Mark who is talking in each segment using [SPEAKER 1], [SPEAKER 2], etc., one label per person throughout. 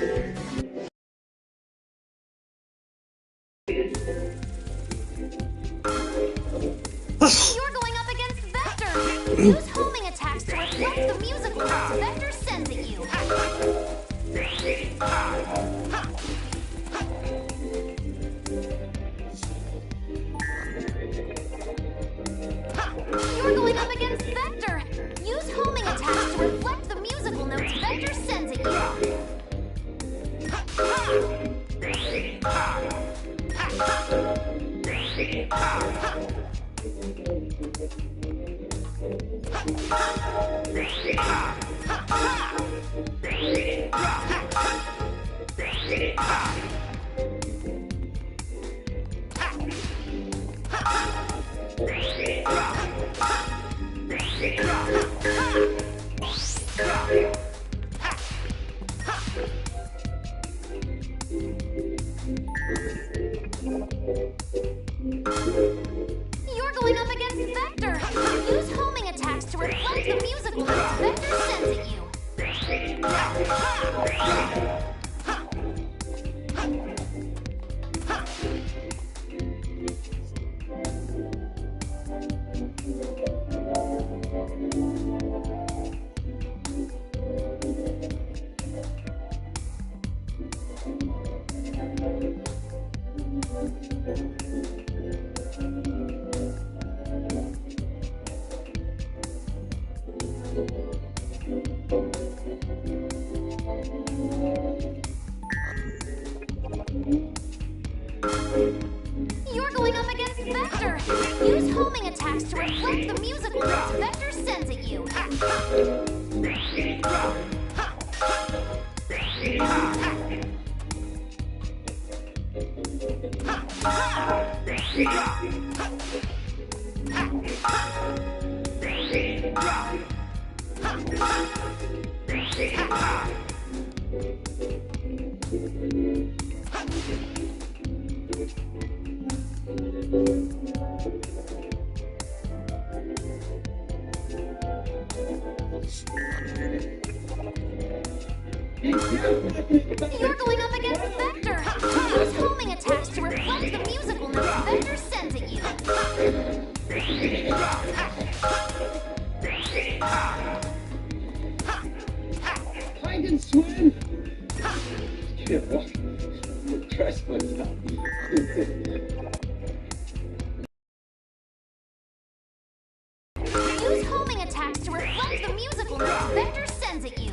[SPEAKER 1] You're going up against Vector! Use homing attacks to reflect the musical notes Vector sends at you. You're going up against Vector! Use homing attacks to reflect the musical notes Vector sends at you. You're going up against Vector! Use homing attacks to reflect the musical notes Vector sends at you. You're going up against Vector! Use homing attacks to reflect the musical notes Vector sends at you. You're going up against Vector! Use homing attacks to reflect the musical notes Vector sends at you.
[SPEAKER 2] I can swim! Trust myself.
[SPEAKER 1] Use homing attacks to reflect the musical notes Vector sends at you.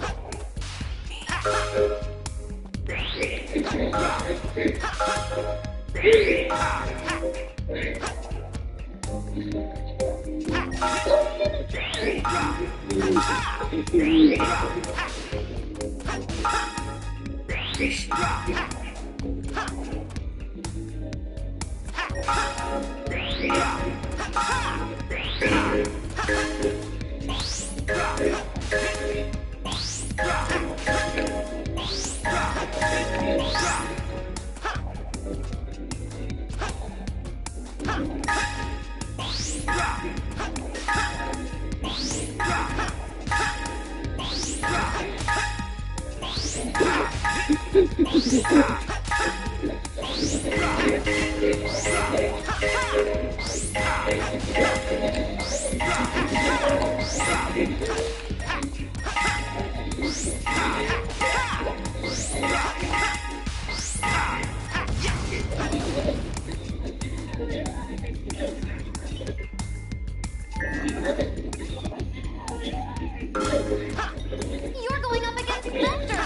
[SPEAKER 1] You're going up against Vector!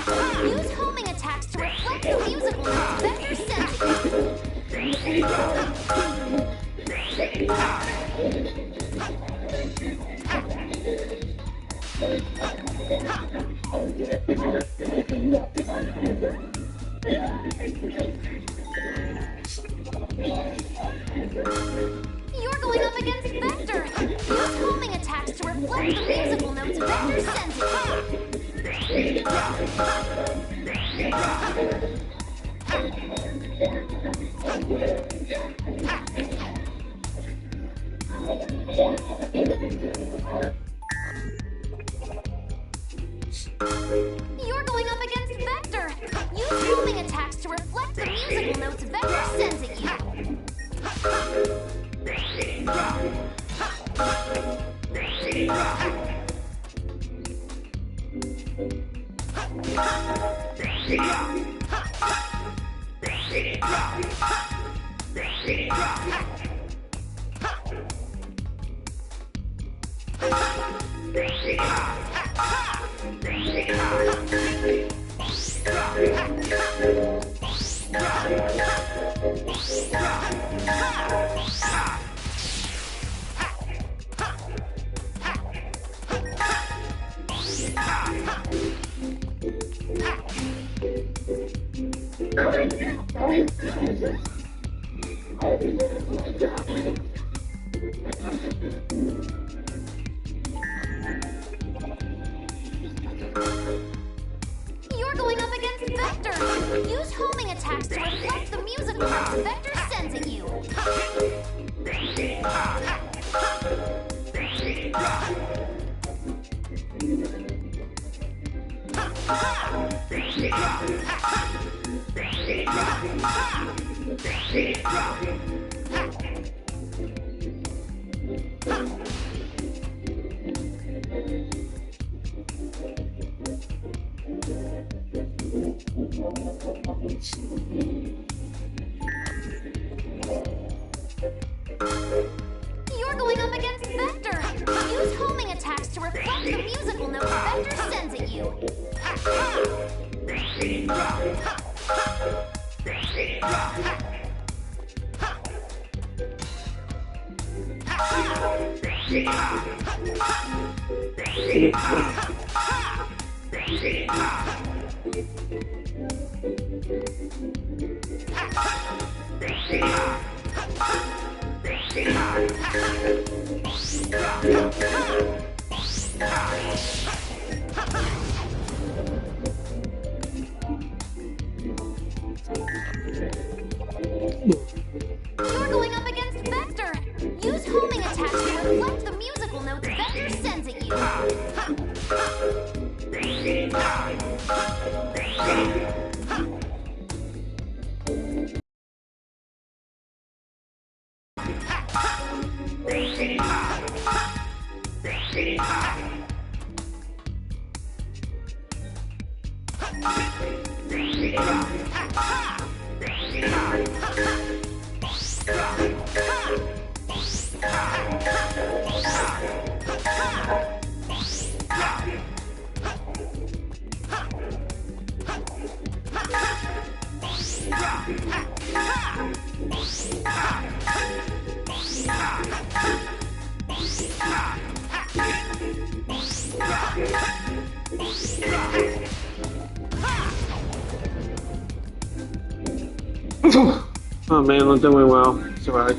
[SPEAKER 1] Use homing attacks to reflect the musical notes Vector sends at you. You're going up against Vector! Use homing attacks to reflect the musical notes Vector sends at you. You're going up against Vector! humming attacks to reflect the musical notes Vector sends at you. You're going up against Vector! Use homing attacks to reflect the musical notes Vector sends at you. You're going up against Vector! Use homing attacks to reflect the musical notes Vector sends at you. You're going up against Vector! Use homing attacks to reflect the musical notes Vector sends at you.
[SPEAKER 3] Oh man, we're doing well. It's alright.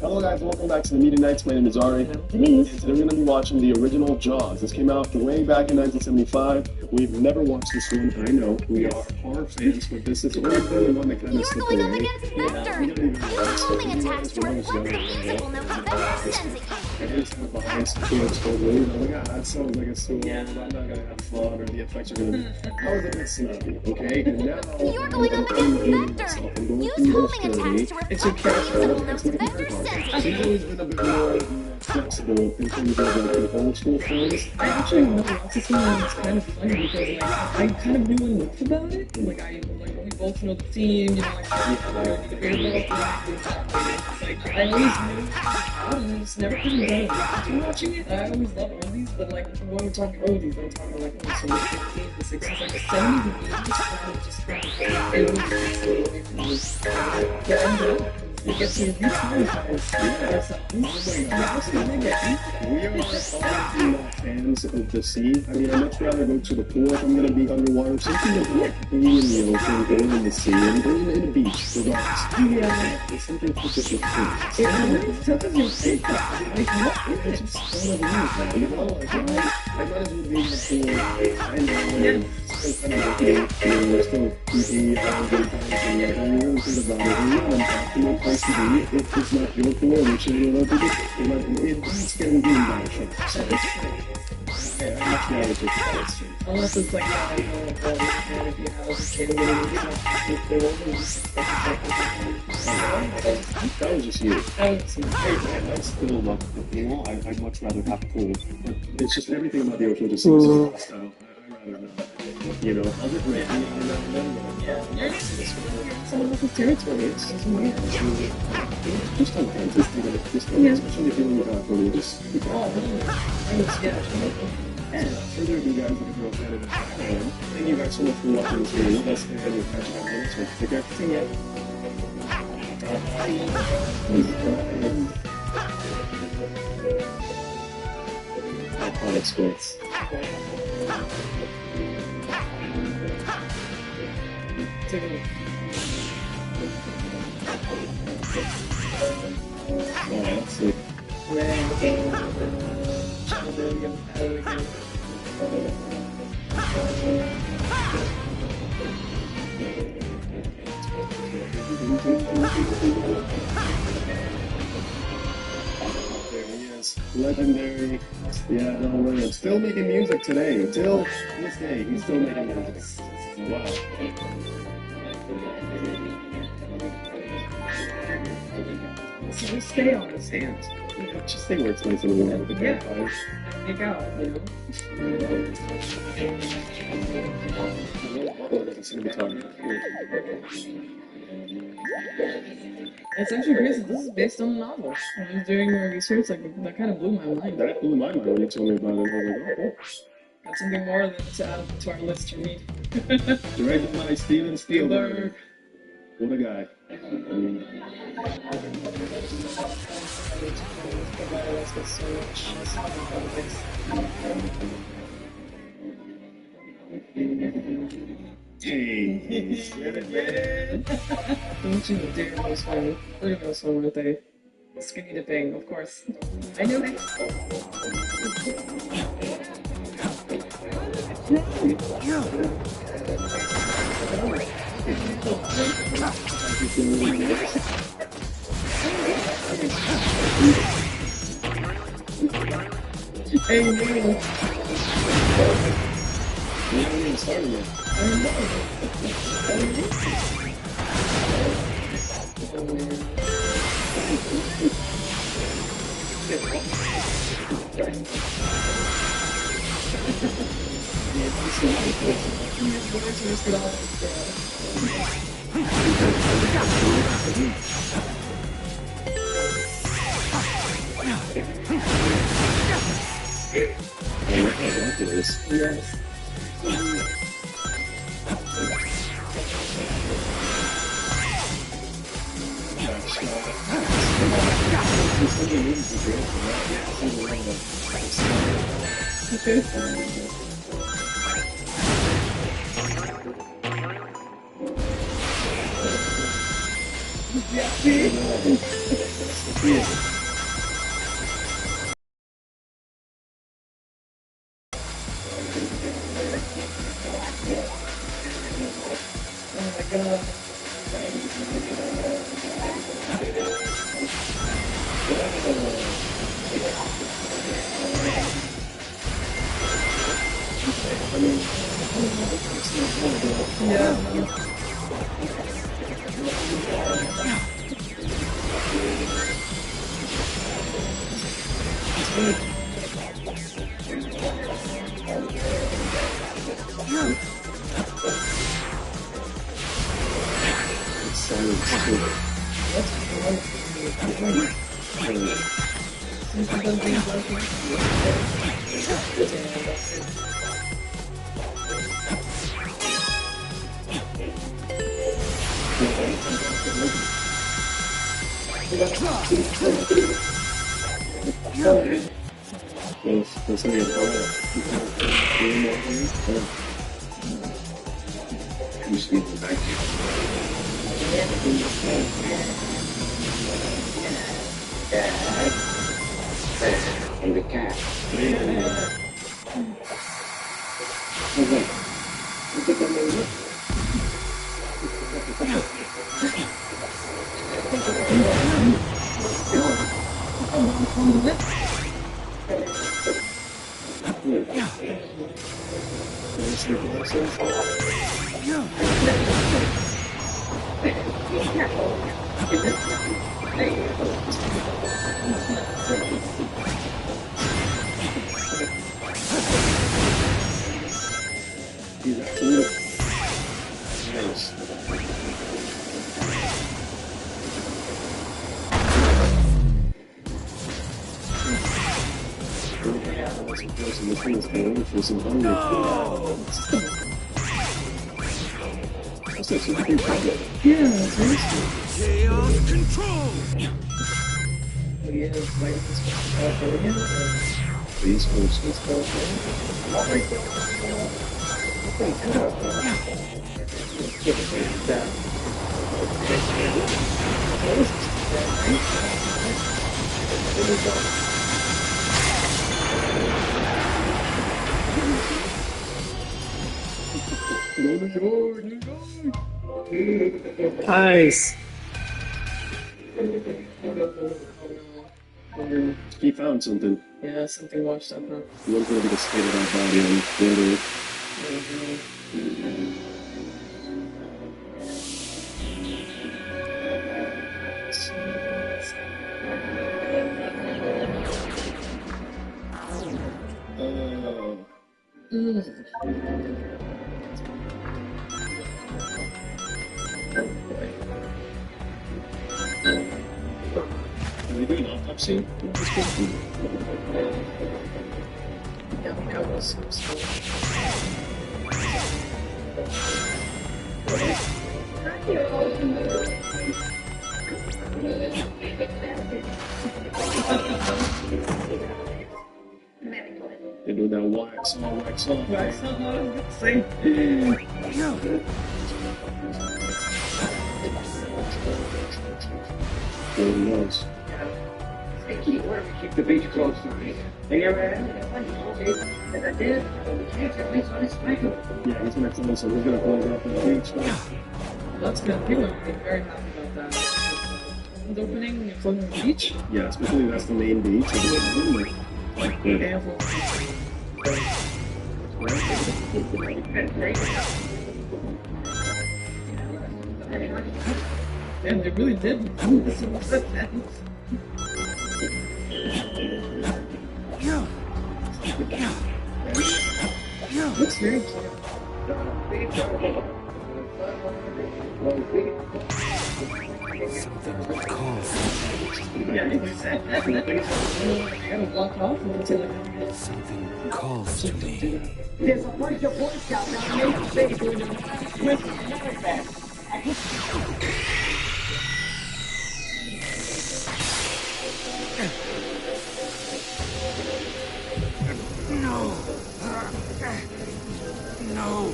[SPEAKER 4] Hello guys, welcome back to the Media Nights. My name is Ari. And today we're going to be watching the original Jaws. This came out way back in 1975. We've never watched this one. I know we are horror fans, but this is the only one that kind of
[SPEAKER 1] You're
[SPEAKER 4] slipped
[SPEAKER 1] going up
[SPEAKER 4] away.
[SPEAKER 1] against Vector! Use homing attacks to reflect the musical notes Vector sends at you.
[SPEAKER 4] I just have behind some kids told me, like, that sounds like a stool, but I'm not going to have fun, or the effects are going to be, how is it going to snap, okay? And now,
[SPEAKER 1] You're going up against Vector! Use homing attacks to reflect the musical notes Vector sends at
[SPEAKER 4] I've
[SPEAKER 1] you.
[SPEAKER 4] always been a bit more flexible in terms of like the old school films.
[SPEAKER 5] I actually never watched this one, and it's kind of funny because like I kind of knew enough about it. Like we both know the theme, you know, like the bear like I always knew about it, and I just never couldn't go into watching it. I always loved oldies, but like when we're talking oldies, I'm talking like from the 50s, the 60s, like the 70s, and the 80s, kind of just kind of it was just away from me. Yeah, I'm good. it gets you retraumatized. Yeah, so
[SPEAKER 4] We are obviously not fans of the sea. I mean, I'd much rather go to the pool if I'm going to be underwater. Something like being in the ocean or in the sea or in a beach, regardless.
[SPEAKER 5] Yeah.
[SPEAKER 4] It's something to just experience.
[SPEAKER 5] It really touches your faith. Like, what is
[SPEAKER 4] It's
[SPEAKER 5] it?
[SPEAKER 4] just one of these, you know? Like, I might as well be in the pool. I know it's still kind of okay. You know, it's still creepy. I don't really think about it. And you're not in a place to be. If it's not your pool, which you know, it's scary being by a shark. So yeah, I'm much rather take it.
[SPEAKER 5] Unless it's like, you know, if you have a kid getting
[SPEAKER 4] That was just you.
[SPEAKER 5] that was some
[SPEAKER 4] I still love the pool. I'd much rather have pool. But it's just everything about the ocean just seems so hostile. I'd rather not. You know, I'll get ready every now and then.
[SPEAKER 5] you're in someone else's territory. It's just weird.
[SPEAKER 4] Just sometimes, you know, especially if you're in the bathroom, just keep it all.
[SPEAKER 5] Yeah.
[SPEAKER 4] For there you guys, if you're a fan of the channel, thank you guys so much for watching this video. Let's end it with catching up later. So take care.
[SPEAKER 5] See ya.
[SPEAKER 4] Iconic sports.
[SPEAKER 5] Take a
[SPEAKER 4] Oh, that's sick. There he is. Legendary. Yeah, no, Williams. Still making music today. Till this day, he's still making music. Wow.
[SPEAKER 5] So just stay on his hands.
[SPEAKER 4] Just stay where it's nice and warm with the
[SPEAKER 5] Yeah.
[SPEAKER 4] campfires.
[SPEAKER 5] Make out, you know? It's actually crazy. This is based on a novel. When I was doing my research, like, that kind of blew my mind.
[SPEAKER 4] That blew my mind when you told me about it. I was like, oh,
[SPEAKER 5] That's something more than to add to our list to read.
[SPEAKER 4] directed by Steven Spielberg.
[SPEAKER 5] Spielberg.
[SPEAKER 4] What a guy. I mean, hey, said it, man.
[SPEAKER 5] Don't you dare know swim. We're gonna go swim with a skinny dipping, of course. I know it. Hey, man.
[SPEAKER 4] We haven't even started yet. I like this.
[SPEAKER 5] Yes. Okay. Yeah, see? Oh my god. Yeah.
[SPEAKER 4] There's something about it.
[SPEAKER 2] Who's sleeping back here? And the cat. Oh, wait. I think I made it.
[SPEAKER 6] Chaos control!
[SPEAKER 4] These folks.
[SPEAKER 3] Nice.
[SPEAKER 4] He found something.
[SPEAKER 5] Yeah, something washed up, huh?
[SPEAKER 4] He went over to state of our body and literally. Are they doing an autopsy?
[SPEAKER 5] Yeah, that was some stuff.
[SPEAKER 4] They do that wax on, wax off.
[SPEAKER 5] Wax on, I was gonna say.
[SPEAKER 4] There he was.
[SPEAKER 2] Keep the beach close to me. They ever had it? As I did, at least on his special.
[SPEAKER 4] Yeah, he's next one, so we're gonna close up the beach.
[SPEAKER 5] That's good. People are very happy about that. The opening, you're floating on the beach.
[SPEAKER 4] Yeah, especially that's the main beach.
[SPEAKER 5] And they really did this in the sense. Looks very cute.
[SPEAKER 6] Something calls to me.
[SPEAKER 5] Yeah, exactly. I gotta walk off until
[SPEAKER 6] Something calls to me.
[SPEAKER 2] There's a bunch of Boy Scouts out in Maple City doing a with
[SPEAKER 6] No. No.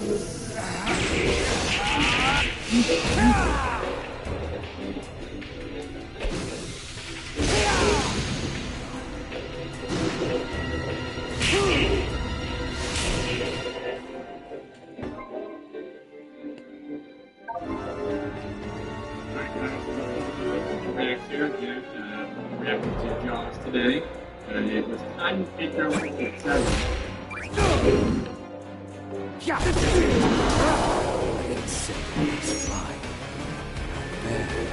[SPEAKER 3] Reacted to Jaws today. It was time to take our way to 7.
[SPEAKER 6] Insects fly. Bad.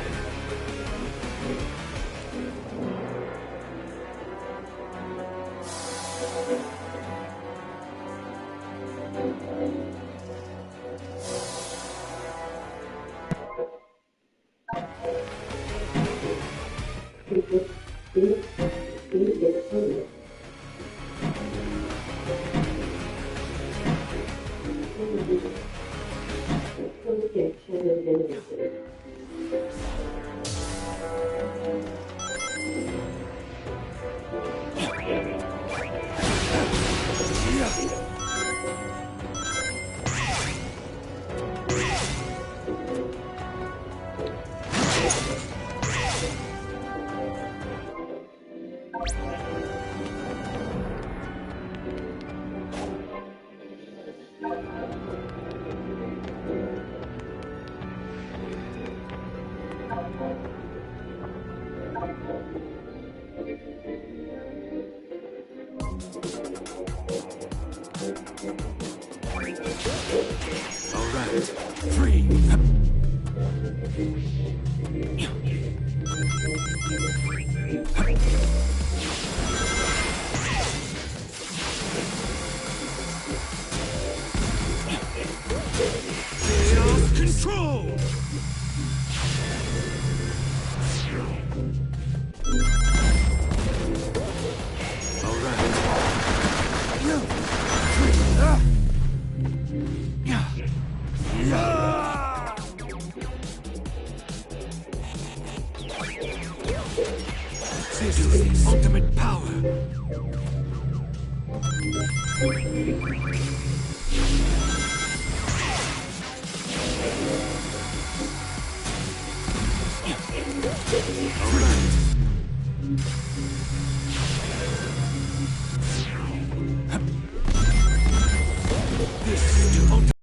[SPEAKER 6] All right. Three. Chaos control. All right. This is ultimate power. All right. This is ultimate.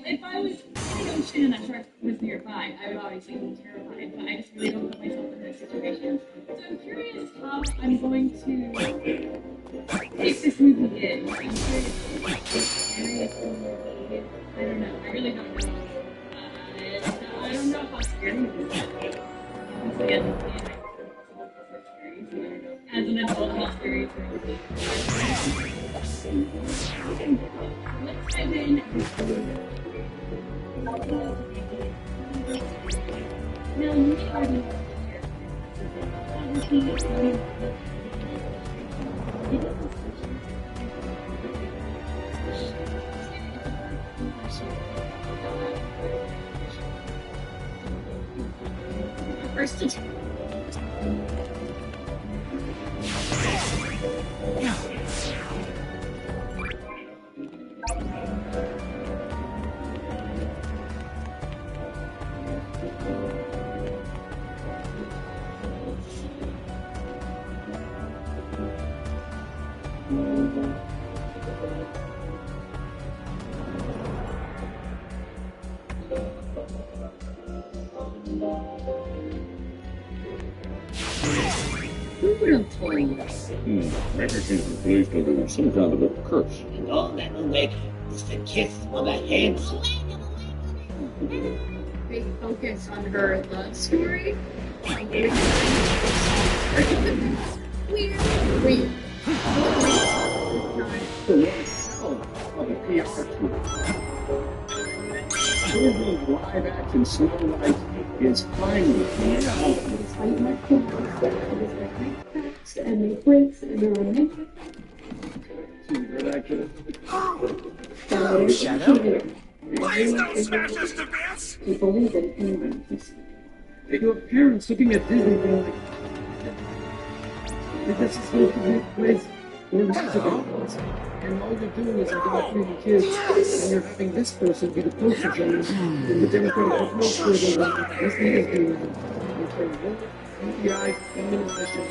[SPEAKER 5] If I was in the ocean and a shark was nearby, I would obviously be terrified, but I just really don't put myself in this situation. So I'm curious how I'm going to take this movie in. I'm curious how scary it's going to be. I don't know. I really don't know. I don't know how scary it is. Obviously, as a kid, I thought it was so scary, so I don't know. As an adult, how scary it's going to be. Let's dive in. Now, you are the first teacher. Who would have told us?
[SPEAKER 7] Maybe she's believed under some kind of a curse.
[SPEAKER 2] And all that will make is the kiss of a handful.
[SPEAKER 5] Big focus on her love story. Like, weird. Weird.
[SPEAKER 2] The one hell of a PR tool. Disney's live-action Snow White is finally coming out.
[SPEAKER 5] Despite my comments that it was like make cracks and make breaks and there are many
[SPEAKER 2] Good actor.
[SPEAKER 5] Shadow?
[SPEAKER 6] Please don't smash us to bits!
[SPEAKER 5] We believe in England.
[SPEAKER 2] Your parents looking at Disney going like, this is supposed to be a place where musical is. And all you're doing is indoctrinating kids, and you're having this person be the poster child in the Democratic approach for the Disney is doing. DEI, feminism,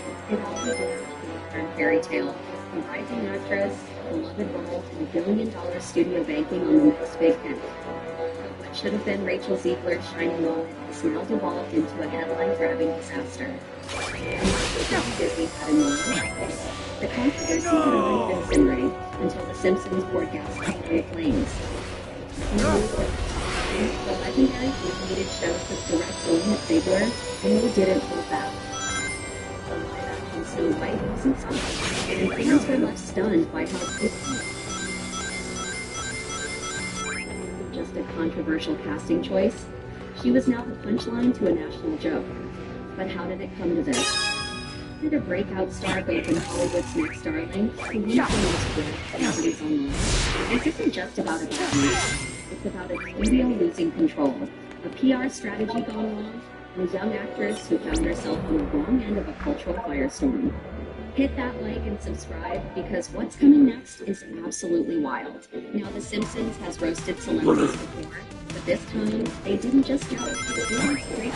[SPEAKER 8] and fairy tale. A rising actress, beloved role, and $1 billion studio banking on the next big hit. But what should have been Rachel Ziegler's shining moment has now devolved into a headline-grabbing disaster. And not Disney had in mind. The controversy had already been simmering until The Simpsons poured gasoline on the flames. The legendary animated show took direct aim at Ziegler, and they didn't hold back. The live-action Snow White wasn't stopped, and fans were left stunned by how quickly just a controversial casting choice. She was now the punchline to a national joke. But how did it come to this? Did a breakout star go from Hollywood's next darling to one of the most read celebrities online? This isn't just about a bad news. It's about a studio losing control, a PR strategy gone wrong, and a young actress who found herself on the wrong end of a cultural firestorm. Hit that like and subscribe, because what's coming next is absolutely wild. Now, The Simpsons has roasted celebrities before, but this time, they didn't just do it. They were straight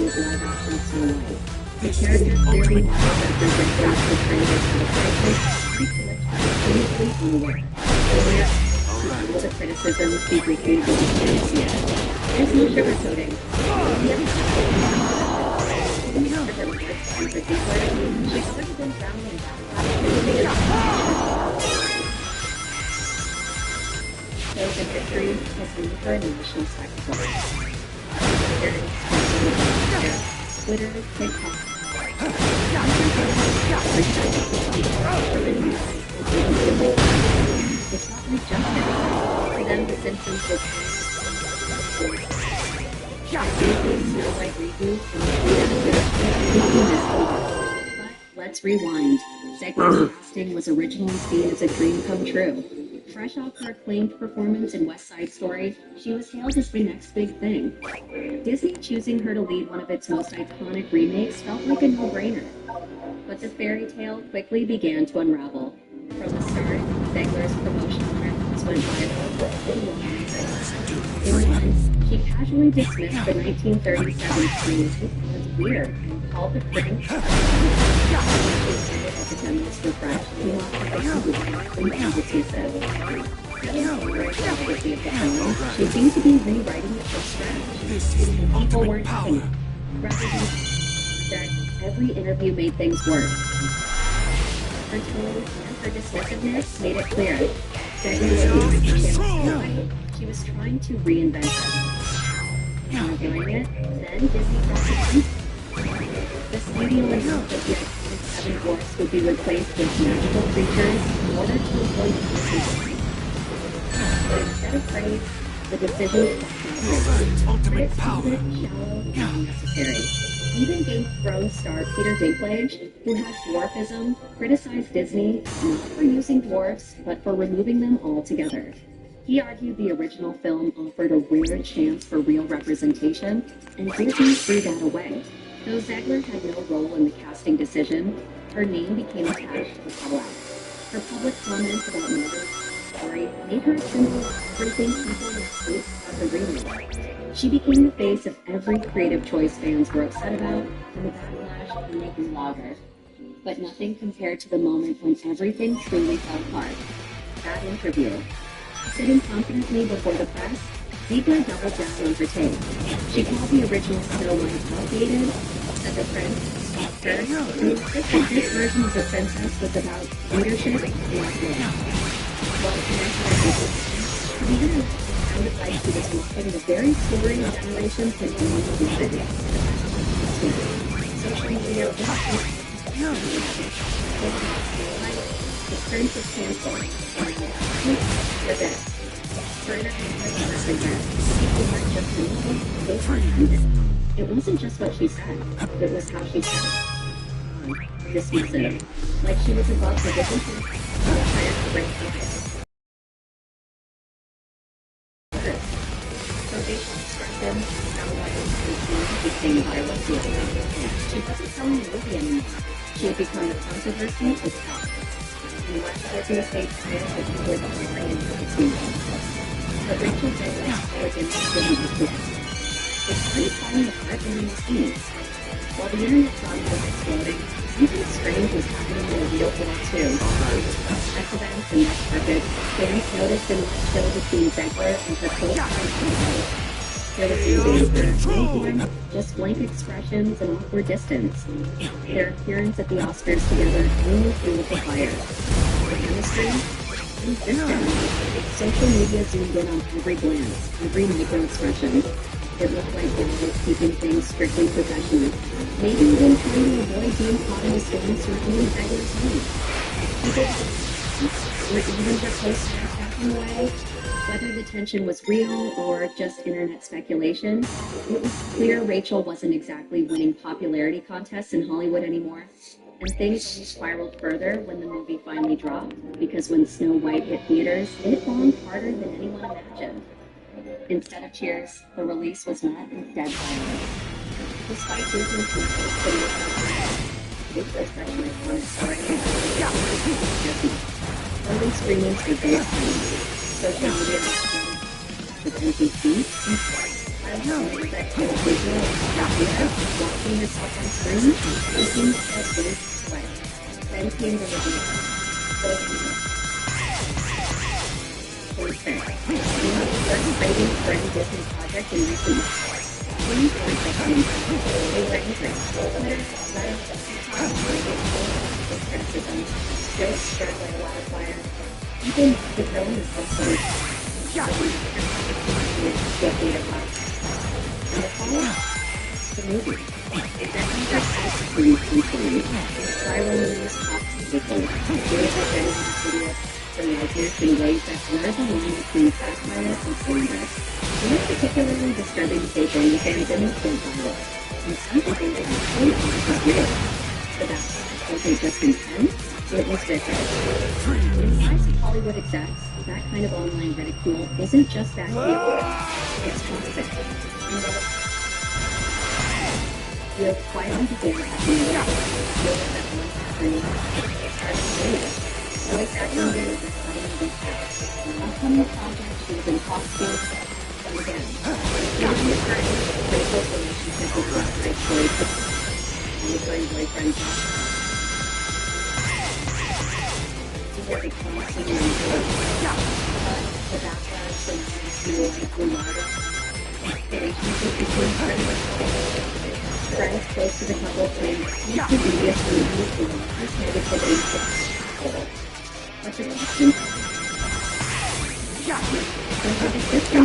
[SPEAKER 8] live-action Snow White. The character clearly represents the portrayed as the crisis, completely unaware. All the criticism be refuted with fantasy. There's no sugarcoating. The other she could have been drowned in shows that victory has been for a national spectacle. Twitter, TikTok. It's not like justice. For them, The Simpsons was Snow White reboot but let's rewind. Zegler's casting was originally seen as a dream come true. Fresh off her acclaimed performance in West Side Story, she was hailed as the next big thing. Disney choosing her to lead one of its most iconic remakes felt like a no-brainer. But the fairy tale quickly began to unravel. From the start, Zegler's promotional records went viral. In months, she casually dismissed the 1937 screenplay as weird and called the critics as a feminist refresh and she seemed to be rewriting it from scratch. People weren't having it. Rather than that, every interview made things worse. Her tone and her dismissiveness made it clear that she was trying to reinvent it. While doing it, then Disney brought it in. The studio announced that the iconic Seven Dwarfs would be replaced with magical creatures in order to avoid consistency. But instead of praise, the decision was ultimate power. Shallow and unnecessary. Even Game of Thrones star Peter Dinklage, who has dwarfism, criticized Disney not for using dwarfs, but for removing them altogether. He argued the original film offered a rare chance for real representation, and Disney threw that away. Though Zegler had no role in the casting decision, her name became attached to the fallout. Her public comments about Mother's story made her a symbol of everything people would hate about the remake. She became the face of every creative choice fans were upset about, and the backlash only grew louder. But nothing compared to the moment when everything truly fell apart. That interview. Sitting confidently before the press, Ziegler doubled down on her take. She called the original Snow White outdated, said the prince, her, and insisted this version of the princess was about leadership and love. While the internet sounded like she was mocking the very story generations had known to visit. Social media conference was canceled. For this, further regrets. People weren't just mental, they comprehended. It wasn't just what she said, it was how she said it. Dismissive, like she was above the differences of the higher curriculum. First, her facial expression, sound bites, and tone became viral too. She wasn't selling a movie anymore. She had become the controversy itself. And much business made clear that people were buying into the scene. But Rachel Zegler's elegance didn't exist. It started falling apart behind the scenes. While the internet thought it was exploding, something strange was happening in the real world too. Accidents and red carpets, fans noticed and watched show between Zegler and her close friend. There was no banter, just blank expressions and awkward distance. Their appearance at the Oscars together only fueled the fire. The chemistry? Consistent. Social media zoomed in on every glance, every micro-expression. It looked like they were keeping things strictly professional. Maybe even trying to avoid being caught in a storm surrounding Zegler's home. People were even their posters backing away. Whether the tension was real or just internet speculation, it was clear Rachel wasn't exactly winning popularity contests in Hollywood anymore. And things spiraled further when the movie finally dropped, because when Snow White hit theaters, it bombed harder than anyone imagined. Instead of cheers, the release was met with dead silence. Despite losing people, it's especially iconic story. Early screenings were very silent. Social media with empty seats. I know that individual watching herself on screen, thinking of minutes away. Then came the review. First ratings for any Disney project in recent months. Things weren't just anything. They were angry. Twitter, Reddit, criticism, jokes stirred like wildfire. Even the villain is also get data box. And the follow-up, the movie. Exactly like between viral news, pop people, videos identity studios, from likeness in ways that blur the line between satire and slander. One particularly disturbing take on the pandemic went viral, and some people actually thought it was real. The backlash wasn't just intense, it was vicious. In the eyes of Hollywood execs, that kind of online ridicule isn't just backward, it's toxic. You have quietly began acting with that once happened, started doing it. Voice acting videos are suddenly recapped. Upcoming project she was in talks with, and again. Given the time, Rachel's relationship with West Side Story took monitoring boyfriend Josh. The backlash from Snow White grew louder. The relationship between friends close to the couple claimed YouTube videos from the movie were just negativity total. But the question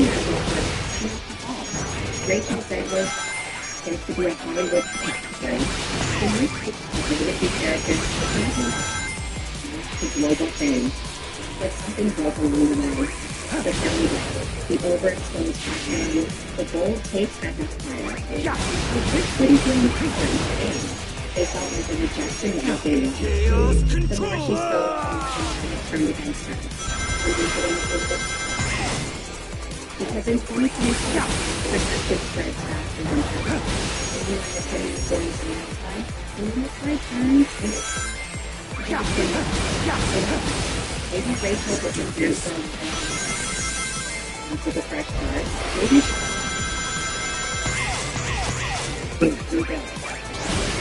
[SPEAKER 8] Rachel Zegler is to be a Hollywood actress. The new type of negative characters to global fame, but something broke along the way. The soundbite, the overexposed background, the bold takes that inspired. The first city feeling different. They felt like a rejection of what they wanted. The more she spoke, the more it turned against her. Because in 2022, perspective spreads faster than ever. Even when the city is going to the outside, and when the tide turns, maybe Rachel wasn't here so into the fresh start. Maybe we go.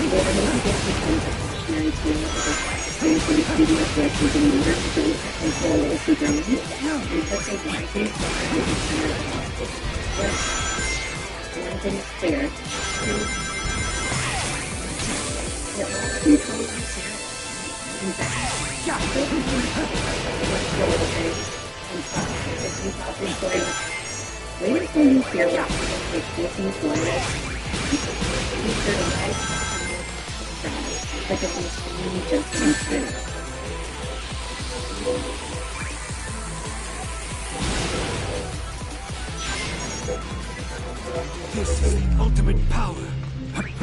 [SPEAKER 8] Or maybe this becomes a cautionary tale of the expansion of media collections and leaders who don't control legacy brands, and puts a wisely at the center of it. But one thing is clear. It all controls here. In fact, wait until you hear what Disney's loyalists feature live but don't really just consider.
[SPEAKER 6] ultimate power. All right.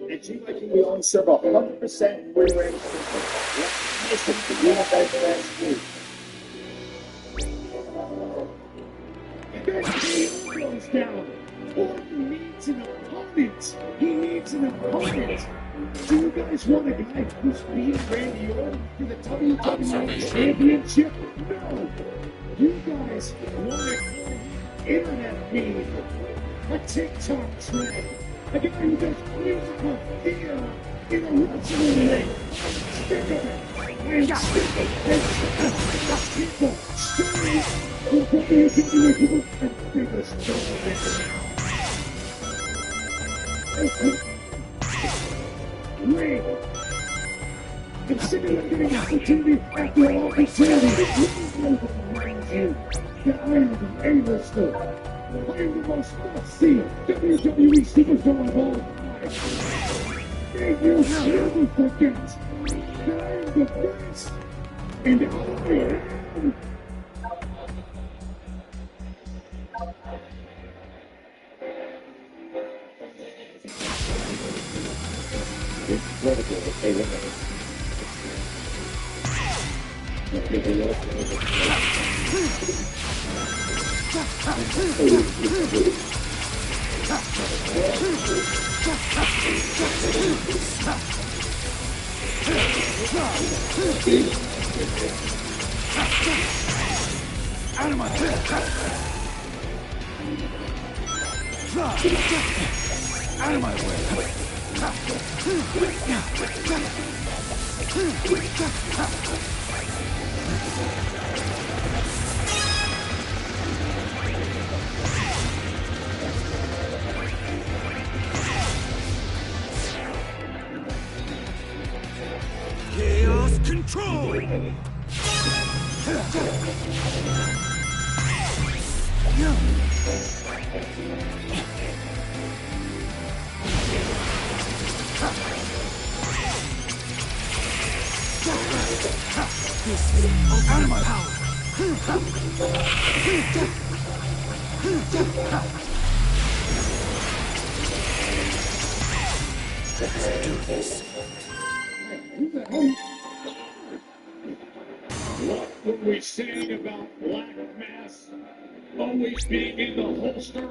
[SPEAKER 4] It seems like we all serve 100% win rate. Let's listen to the event last week.
[SPEAKER 2] He goes down. Orton needs an opponent. He needs an opponent. Do you guys want a guy who's beating Randy Orton for the WWE Championship? No. You guys want a internet meme, a TikTok trend, a guy who does musical theater in a wrestling ring. Stick of it. I'm sick of it. People stories who WWE and biggest ring. I'm sick of them getting opportunity after opportunity. And that I am the A-lister. I am the most must-see WWE superstar of all time. And you'll never forget that I am the best. And I am...
[SPEAKER 7] Incredible.
[SPEAKER 6] Out of my way. Out of my way. Chaos control. Out of my power. Let's do this.
[SPEAKER 2] What were we saying about Black Mass always being in the holster?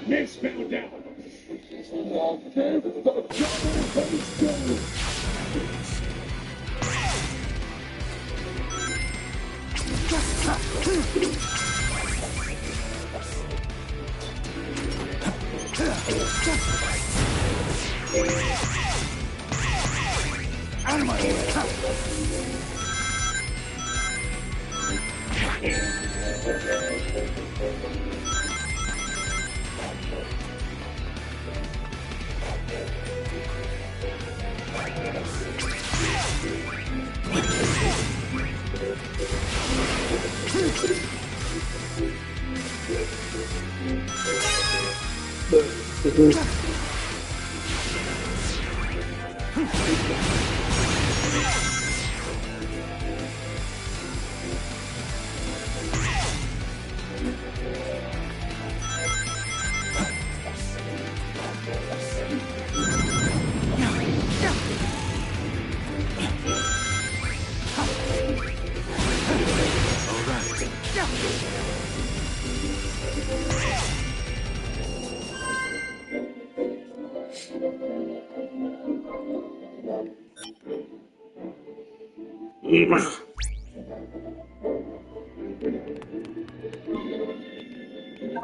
[SPEAKER 2] Miz found out.
[SPEAKER 6] Out of my way.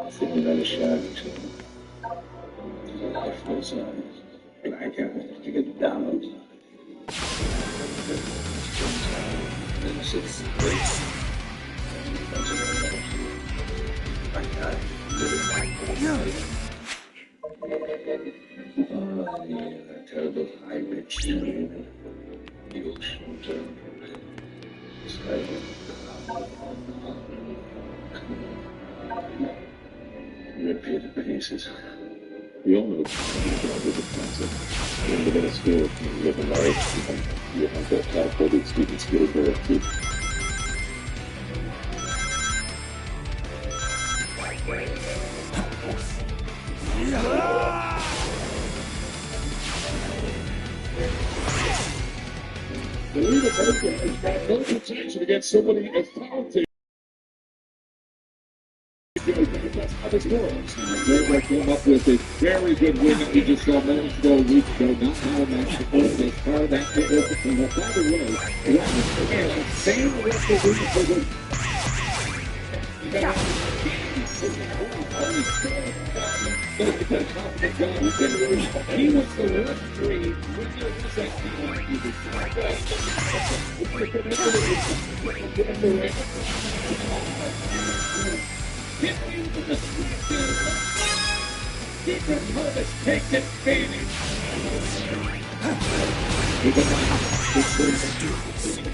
[SPEAKER 7] Sitting by the sharks. Life goes on. Black out to get down. This is this. The terrible high-pitched scream. The ocean turned. Silent. Rip you to pieces. We all know it's expensive. In the Minnesota, you live in life, you have that catapulted Steven Spielberg to
[SPEAKER 2] The leader has got no protection against somebody as talented. That's how this works. They came up with this very good win that we just saw moments ago, a week ago. Not how a match to put this far that it was. And by the way, that same referee for the he was the referee. Secret Harvest takes advantage.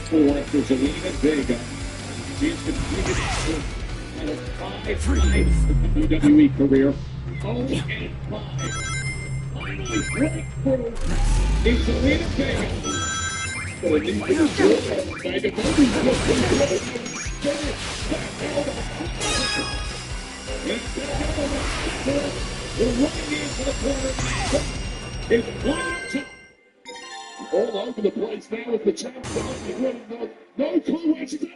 [SPEAKER 2] For Zelina Vega. She's completed her 5 WWE career. 0-5. Finally break through is Zelina Vega. But it needs to be all over the place now with the champs. No clue where she's at.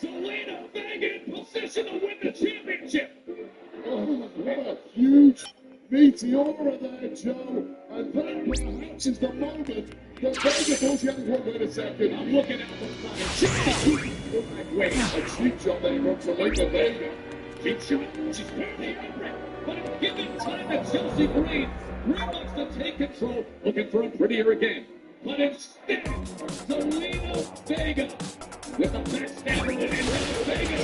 [SPEAKER 2] Zelina Vega in position to win the championship. Oh, what a huge meteora there, Joe. And that perhaps is the moment that Vega goes, yeah, wait a second. I'm looking at the time. Wait, a cheap shot there from Zelina Vega. Cheap shot. She's barely over it. But it's giving time to Chelsea Green. Green wants to take control, looking for a prettier again. But instead, Zelina Vega with the best ever in Vega.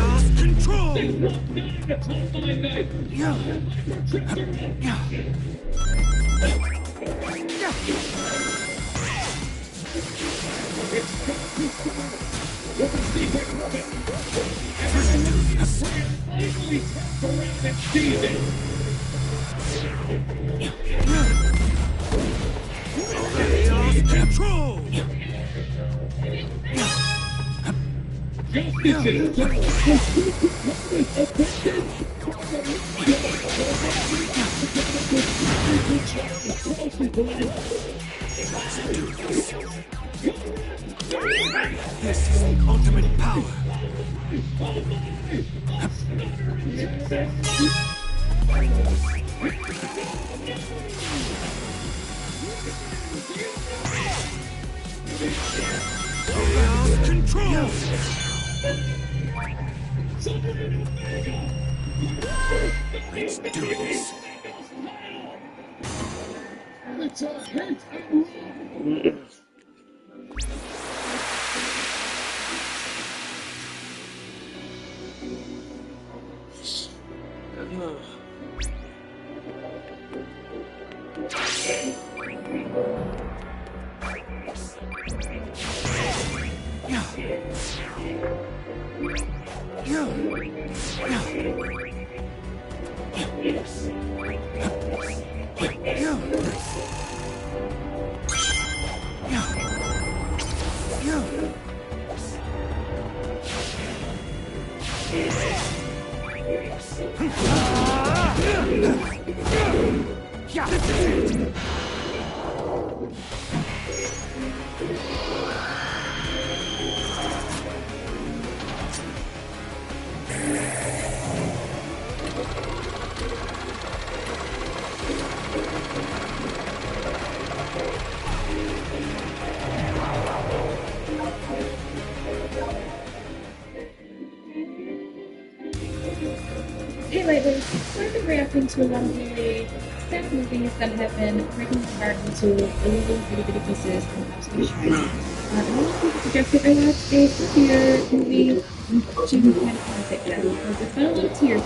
[SPEAKER 6] Lost control.
[SPEAKER 2] They walk down the top line night. With a secret weapon. Finally turns around and sees it.
[SPEAKER 6] Lost control. This is ultimate power. Around control. Let's do this.
[SPEAKER 2] It's a hit and run.
[SPEAKER 5] Hey, lately, I've been reacting to a lot of really sad movies that have been breaking apart into little bitty pieces and absolutely shiny. One of people suggested I watch a superhero movie, Jim kind of classic that because it's got a lot of tears.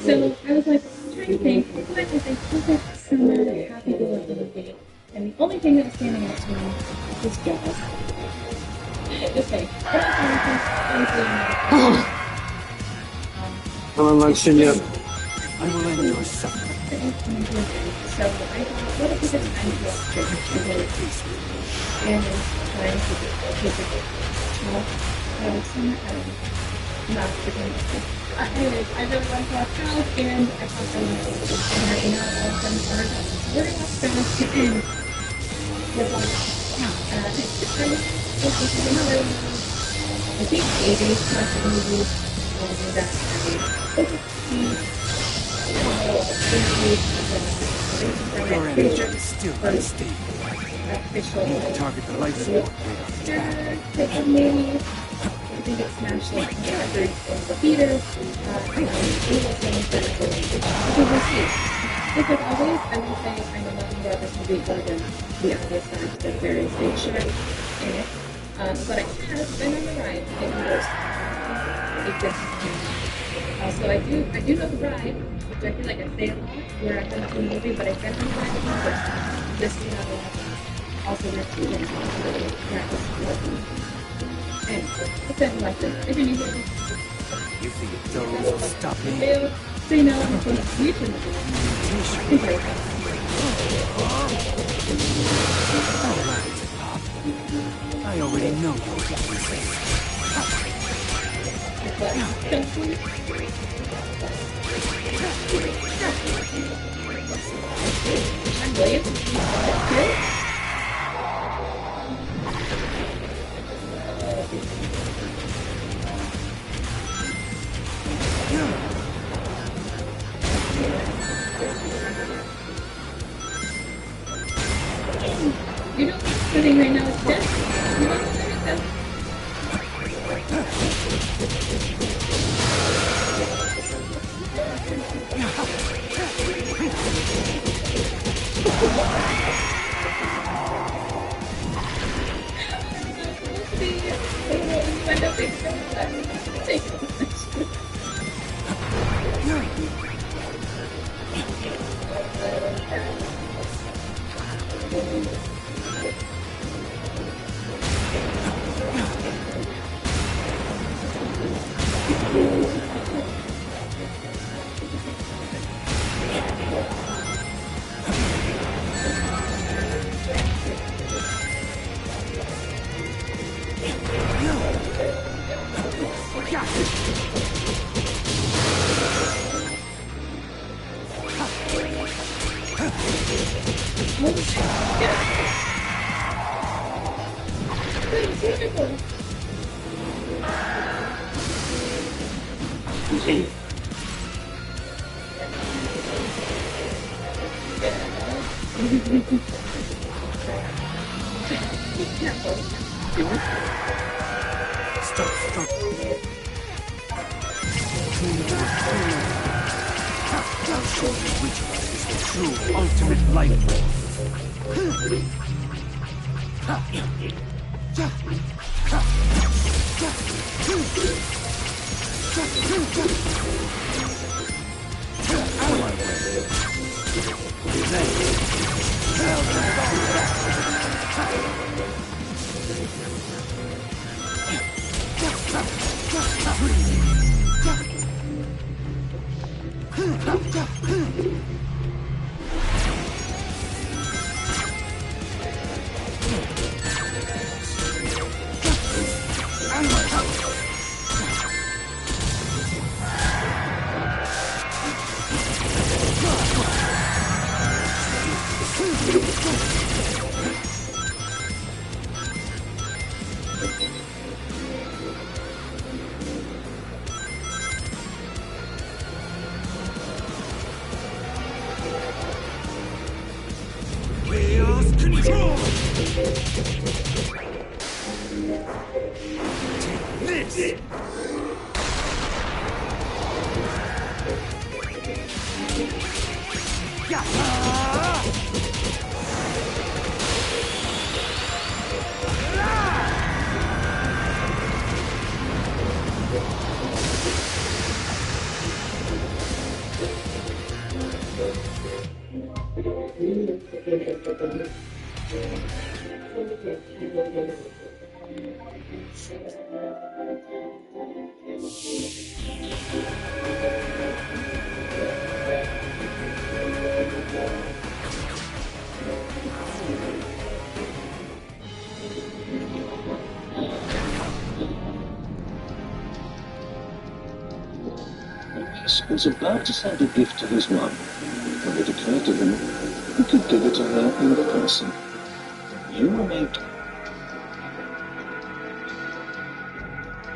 [SPEAKER 5] So I was like trying to think, what is a perfect summer happy-go-lucky movie? And the only thing that was standing out to me was Jaws. Just kidding.
[SPEAKER 9] No election yet.
[SPEAKER 6] I will end your suffering.
[SPEAKER 8] So I thought, what if it's time to watch it? And trying to take it off. Not the anyways, I really want to watch House, and I thought that was and now all of a sudden we're going to watch House and with like, this is another, I think, 80s classic movie that
[SPEAKER 6] Your energy is still unstable.
[SPEAKER 8] official.
[SPEAKER 6] Target the life support radar.
[SPEAKER 8] Maybe I think it smashed like the record in the theater. We'll see. Like always, I will say I know nothing about this movie other than the obvious fact that there is a shark in it. But I have been on the ride in Ghost. So I do know the ride, which I feel like I say a lot where I've been to the movie, but I've been on the ride in the first time. This is not one. Also, there's two things. And it's been like this. If you're new here,
[SPEAKER 6] You think those will stop me?
[SPEAKER 8] say no on the YouTube.
[SPEAKER 6] Alright, Pop. I already know you.
[SPEAKER 8] I'm William. You know what's sitting right now is death. You know what's sitting death?
[SPEAKER 6] Stop struggling. I'll show you which is the true ultimate life form. Out of my way. Then, well Chaos control! Take this!
[SPEAKER 7] was about to send a gift to his wife when it occurred to him he could give it to her in person. You remained.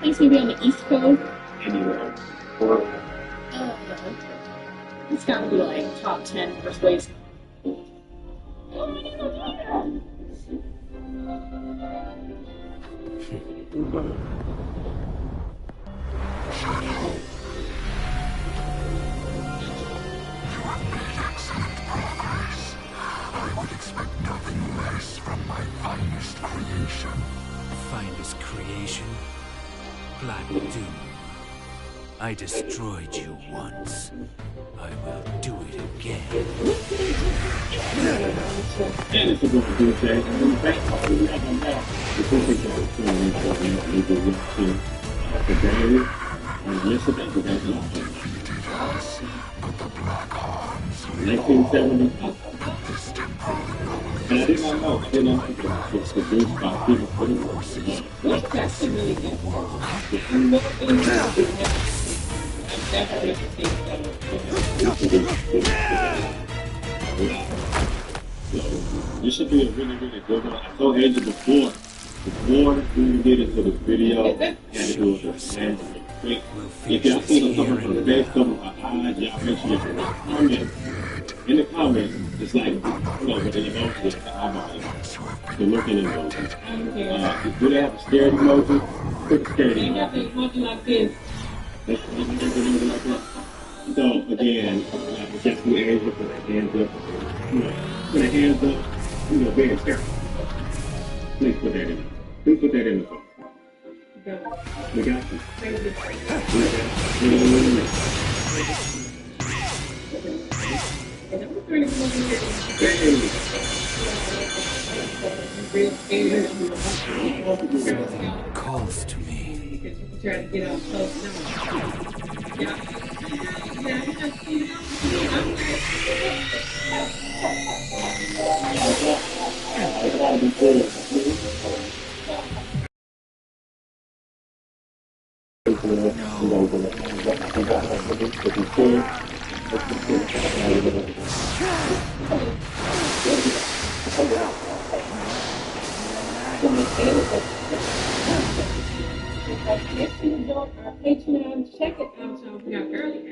[SPEAKER 8] He's gonna be on the East Coast.
[SPEAKER 2] Anywhere.
[SPEAKER 8] It's gotta be like top 10 first place.
[SPEAKER 6] Finest creation? Black Doom. I destroyed you once. I will do it again.
[SPEAKER 2] And it's a good thing. And back we have on that. The perfect opportunity for me to look to today and yesterday, but that's not 1970. And I did not know. I did not know it was produced by people putting it.
[SPEAKER 5] That's a really good part.
[SPEAKER 2] This should be a really, really good one. I told Angel before we did into the video, and it was a quick. If y'all see something from the base couple of eyes, y'all make sure you comment in the comments. It's like, with the emoji, the eyeball, the looking emoji. Do they have a scared emoji? Put the scared emoji.
[SPEAKER 5] They got the emoji like this.
[SPEAKER 2] So again, just do Angel, put their hands up. Put their hands up, very careful. Please put that in. Please put that in the book. We got you.
[SPEAKER 6] Calls to me.
[SPEAKER 5] Try to get out close now. If you join our Patreon, check it out. So we got early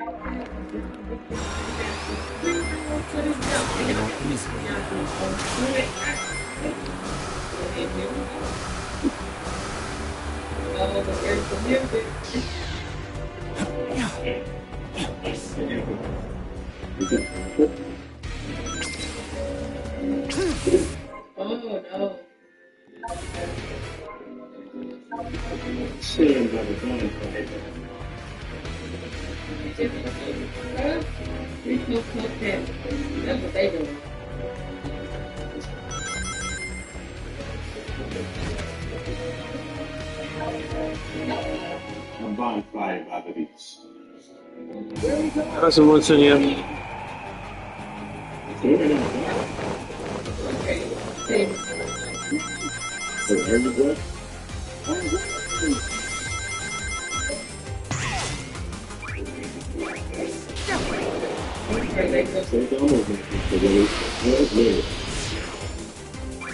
[SPEAKER 5] Oh no.
[SPEAKER 2] Shame about the gun.
[SPEAKER 5] That's what they do.
[SPEAKER 2] I'm bonfire by the beach.
[SPEAKER 3] How's everyone sitting here?
[SPEAKER 2] So everywhere.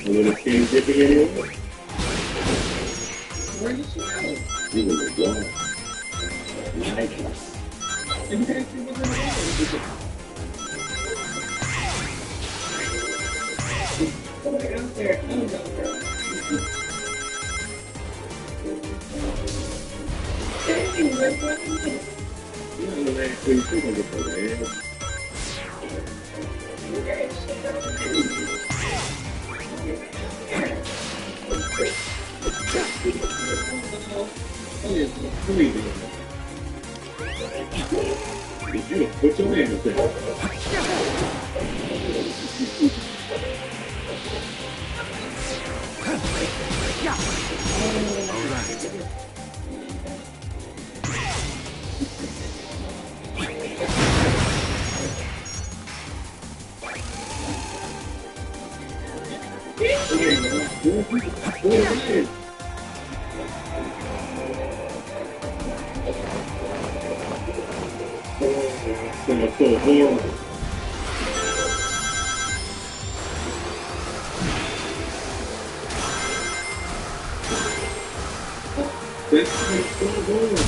[SPEAKER 2] And when it came dipping anywhere,
[SPEAKER 5] Where did you go?
[SPEAKER 2] you were the dog. Like it.
[SPEAKER 5] Out there, I'm going girl. Dang, what's up?
[SPEAKER 2] You know the last thing you're gonna get for the head. You put your hands there.
[SPEAKER 3] gonna look so horrible. This is so horrible.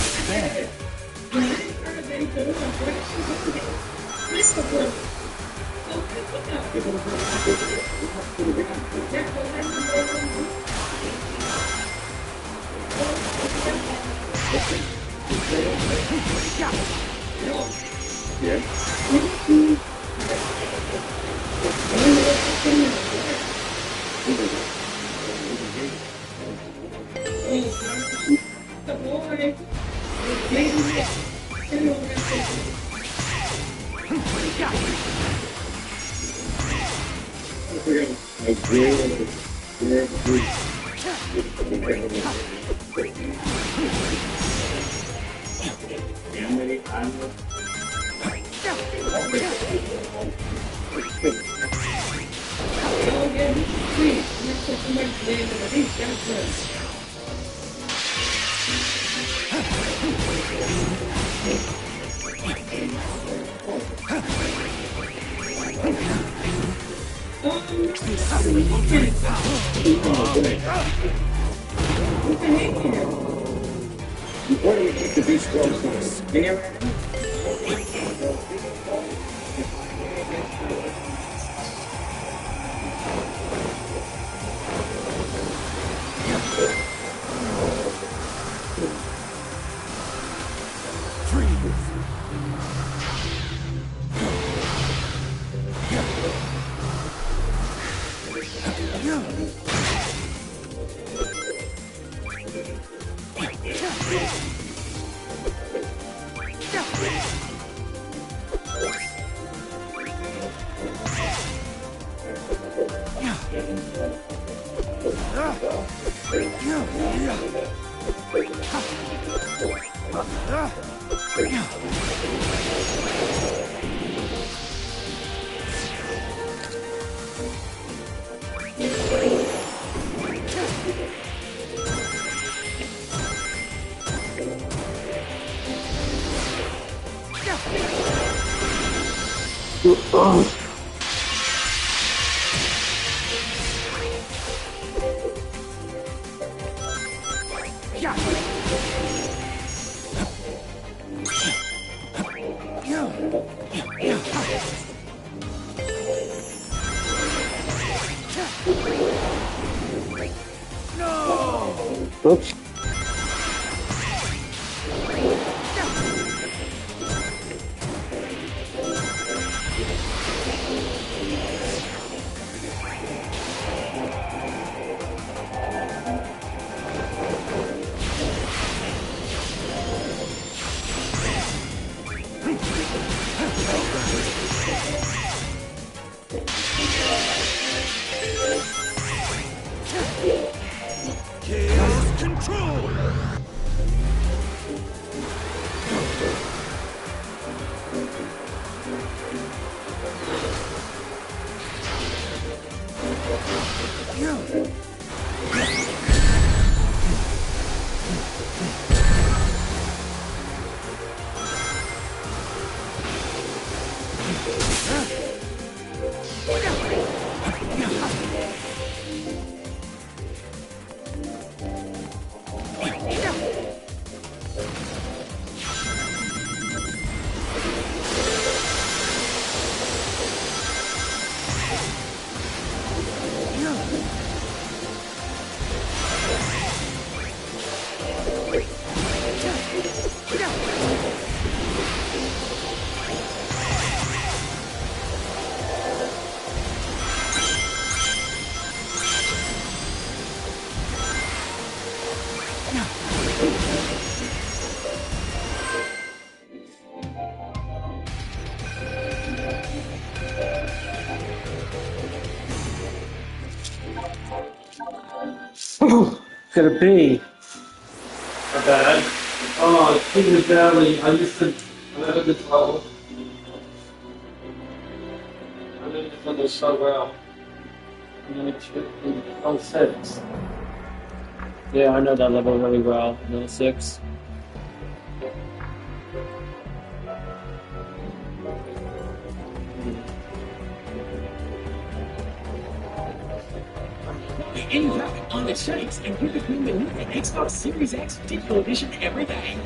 [SPEAKER 9] Oops.
[SPEAKER 6] Chaos control!
[SPEAKER 9] Could it be?
[SPEAKER 3] Not bad. Oh, King of Valley. I used to. I never did well. I never did this so well. And then it 06.
[SPEAKER 9] Yeah, I know that level really well. Level 6.
[SPEAKER 10] any profit on its sites and give the Queen the new Xbox Series X Digital Edition every day.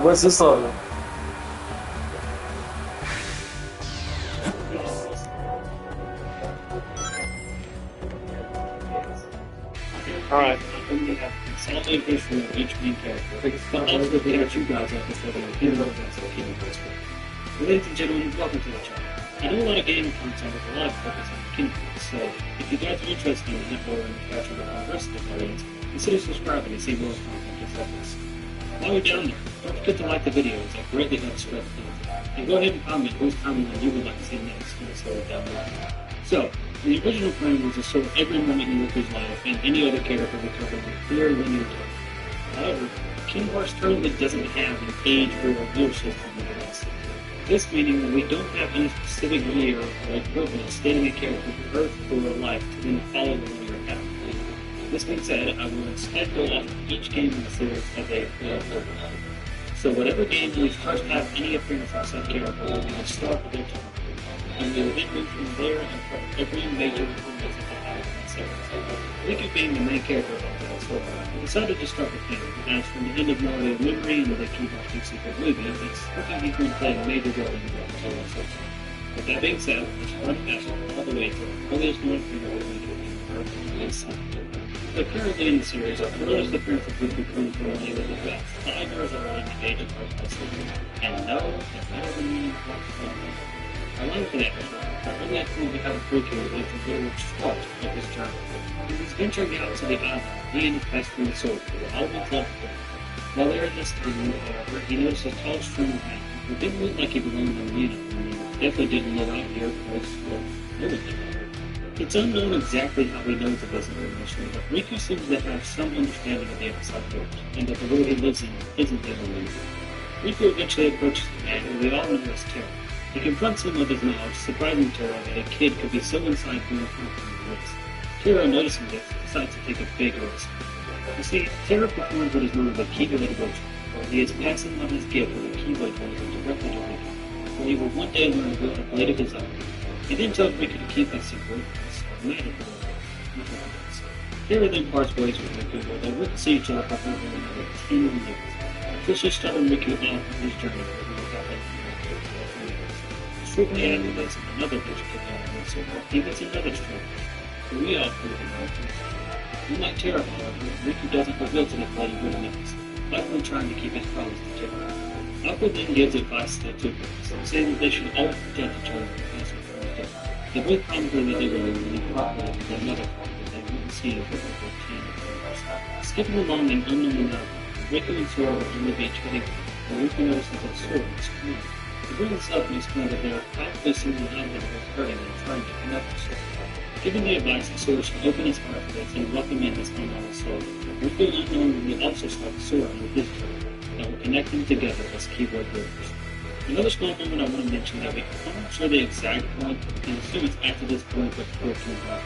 [SPEAKER 3] What's this level?
[SPEAKER 9] Alright. Solid history of each main character. But also the Pikachu guys at this level of Hero that's the King of Sports. Ladies and gentlemen, welcome to the channel. I do a lot of gaming content with a lot of focus on the Kingdom, so if you guys are interested in the network and the capture of the rest of the audience, consider subscribing to see more content just like this. While you're down there, don't forget to like the videos, that greatly helps spread the content. And go ahead and comment whose timeline you would like to see next in the story down below. So, the original plan was to show every moment in Riku's life and any other character recovered with clear linear time. However, Kingdom Hearts currently doesn't have an age or year system in this. This meaning that we don't have any specific year or equivalent stating a character's birth or life to then follow the linear path. This being said, I will instead go off each game in the series as a purpose. So whatever game you first have any appearance of said character will be the start of their time. And we will then move from there and cover every major performance that happens in the series. Riku being the main character of the story, we decided to start with him, as from the end of Mario Memory and the Kingdom Hearts Secret movie, it's looking he's going to play a major role in the story. With that being said, let's run past all the way to the earliest known figure of Riku in Earth and Sun. So currently in the series, the earliest appearance of Riku comes from when he was about 5 years old in the age of Earth and Sun. And no, it's never been meaningful. I like that, I really like when we have a Riku with a little start of his journey. He was venturing out to the island, he and his best friend Sora, who always loved him. While there in this time, however, he noticed a tall, strong man who didn't look like he belonged in Reno, and he definitely didn't live out here because, well, everything. It's unknown exactly how he knows of this information, but Riku seems to have some understanding of the outside world, and that the world he lives in isn't the only one. Riku eventually approaches the man who we all know as Terra. He confronts him with his knowledge, surprising Terra that a kid could be so insightful and confident in this. Terra, noticing this, decides to take a big risk. You see, Terra performs what is known as a Keyblade devotion, where he is passing on his gift of a Keyblade holder directly to Riku, where he will one day learn to wield a blade of his own. He then tells Riku to keep his secret, as magic will Terra then parts ways with Riku, where they wouldn't see each other for over another 10 years, officially starting Riku off on his journey where he was out there. Shortly after this, another vision came out of so he gets another stroke. So we all put it in our team. Unlike Terra, however, Riku doesn't reveal to the play what he knows, likely trying to keep his promise to Terra. Aqua then gives advice to the two girls, saying that they should always protect each other because of their death. They both promised that they would leave properly with another part that they wouldn't see if it was 10 years. Skipping along an unknown mountain, Riku and Sora were on the beach heading where Riku notices that Sora is screaming. The girl himself may explain that they are probably someone out there who is hurting and trying to connect with Sora. Given the advice that Sora should open his heart to this and welcome in his unholy soul, Riku unknowingly also starts Sora with his turn that will connect them together as keyboard warriors. Another small moment I want to mention that we aren't sure the exact point, and assume it's after this point but before it turns out.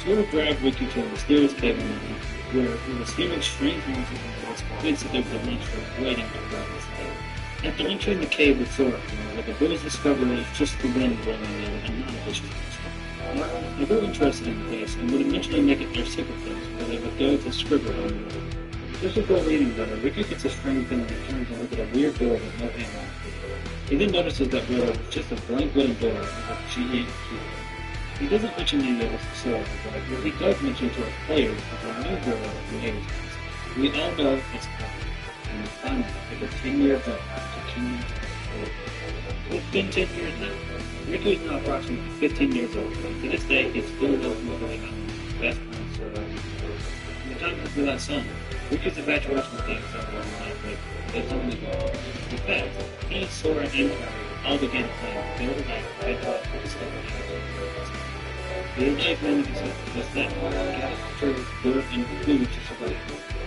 [SPEAKER 9] Sora grabbed Riku to a mysterious cave in the night, where he was hearing strange noises in the woods, convinced that there was a monster waiting to grab his head. After entering the cave with Sora, what the boys discover is just the wind blowing in and not a vicious monster. They were interested in the place and would eventually make it their secret place where they would go to Scribbler on the road. Just before leaving, though, Riku gets a strange feeling and turns to look at a weird door with no handle. He then notices that door was just a blank wooden door with a G8 key. He doesn't mention any of this to Sora, but what he does mention to our players is a new door with the neighbors. We all know it's coming, and finally, after 10 years old, to Kingdom Hearts. It's been 10 years now. Riku is now approximately 15 years old, and to this day, he still lives with the best friend Sora. In the time before that song, Riku's infatuation with things that were not like it's only good. In fact, he, Sora, and Terry all began playing Build a Life Bedrock for discovering Build a Life mainly consists of just that gas, turtle, food, and food to survive.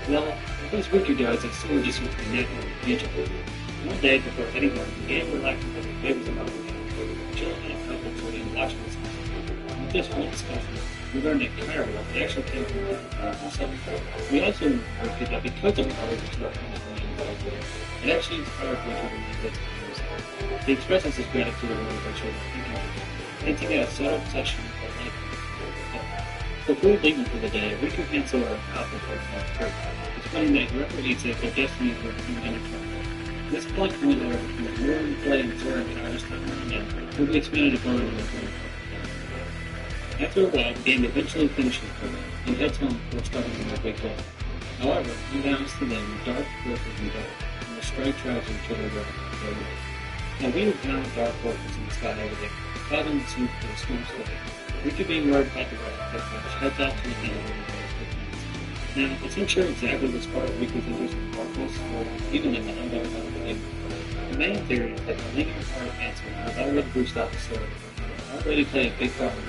[SPEAKER 9] Well, those Riku guys that Sora just wants to be natural and beautiful. One day before heading home, the game relaxing with his babies and mother, chilling in a couple toy and watching this. With this one discussion, we learned that Kyra actually came from herself. We also learned that because of Kyra's instructions, it actually inspired Riku to leave it. He expresses his gratitude and motivation, hinting at a subtle obsession with life. Before leaving for the day, Riku hands Sora a powerful card from his coat, explaining that whoever eats it, their destinies will be intertwined. This plot point, however, between Laura and Clay and Sora and Kyra's time will be expanded upon in the film. After a while, the game eventually finishes for them and heads home before starting on their big day. However, unbeknownst to them, dark forces involved, and the strike tragedy to their world. Now we have found dark forces in the sky over there, causing the suit for the swim story. Riku being worried about the weather, which heads out to the game. Now, it's not sure exactly what sparked Riku's interest in darkness, or even in the unknown part of the game. The main theory is that the lingering part of cancer was already bruised out the story, already played a big part in it,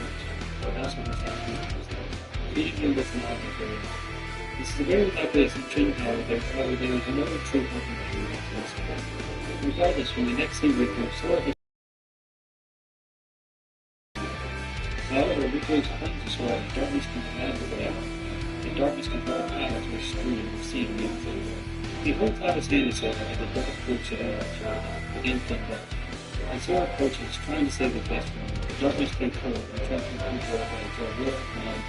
[SPEAKER 9] but also was feeding him with an argument theory. This is a very likely assumption, however, there is no true confirmation of this. Regardless, when we next see Riku, Sora has however, Riku explains to Sora that darkness can come out of the way out. The darkness can hold powers which stream and see the inside. He holds out his hand to Sora as the dark boots it out against the dark. As Sora approaches, trying to save his best friend, the darkness takes hold and tries to pull Sora away to a real mind.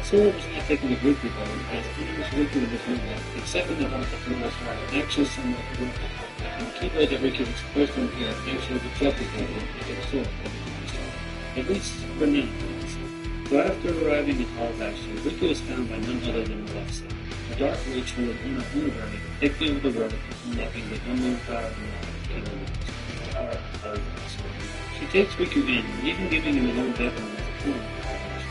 [SPEAKER 9] Sora was not taking a Riku though, as he was Riku in this movement, accepting the dark of Sora's heart, actually somewhat Riku. And the keyblade that Riku was supposed to inherit actually rejected him and gave Sora. At least for now. So after arriving at Hall's action, Riku is found by none other than Maleficent, a dark witch who would on her own journey take over the world and unlocking the unknown power of the kingdom. She takes Riku in, even giving him a little bedroom as a form of knowledge.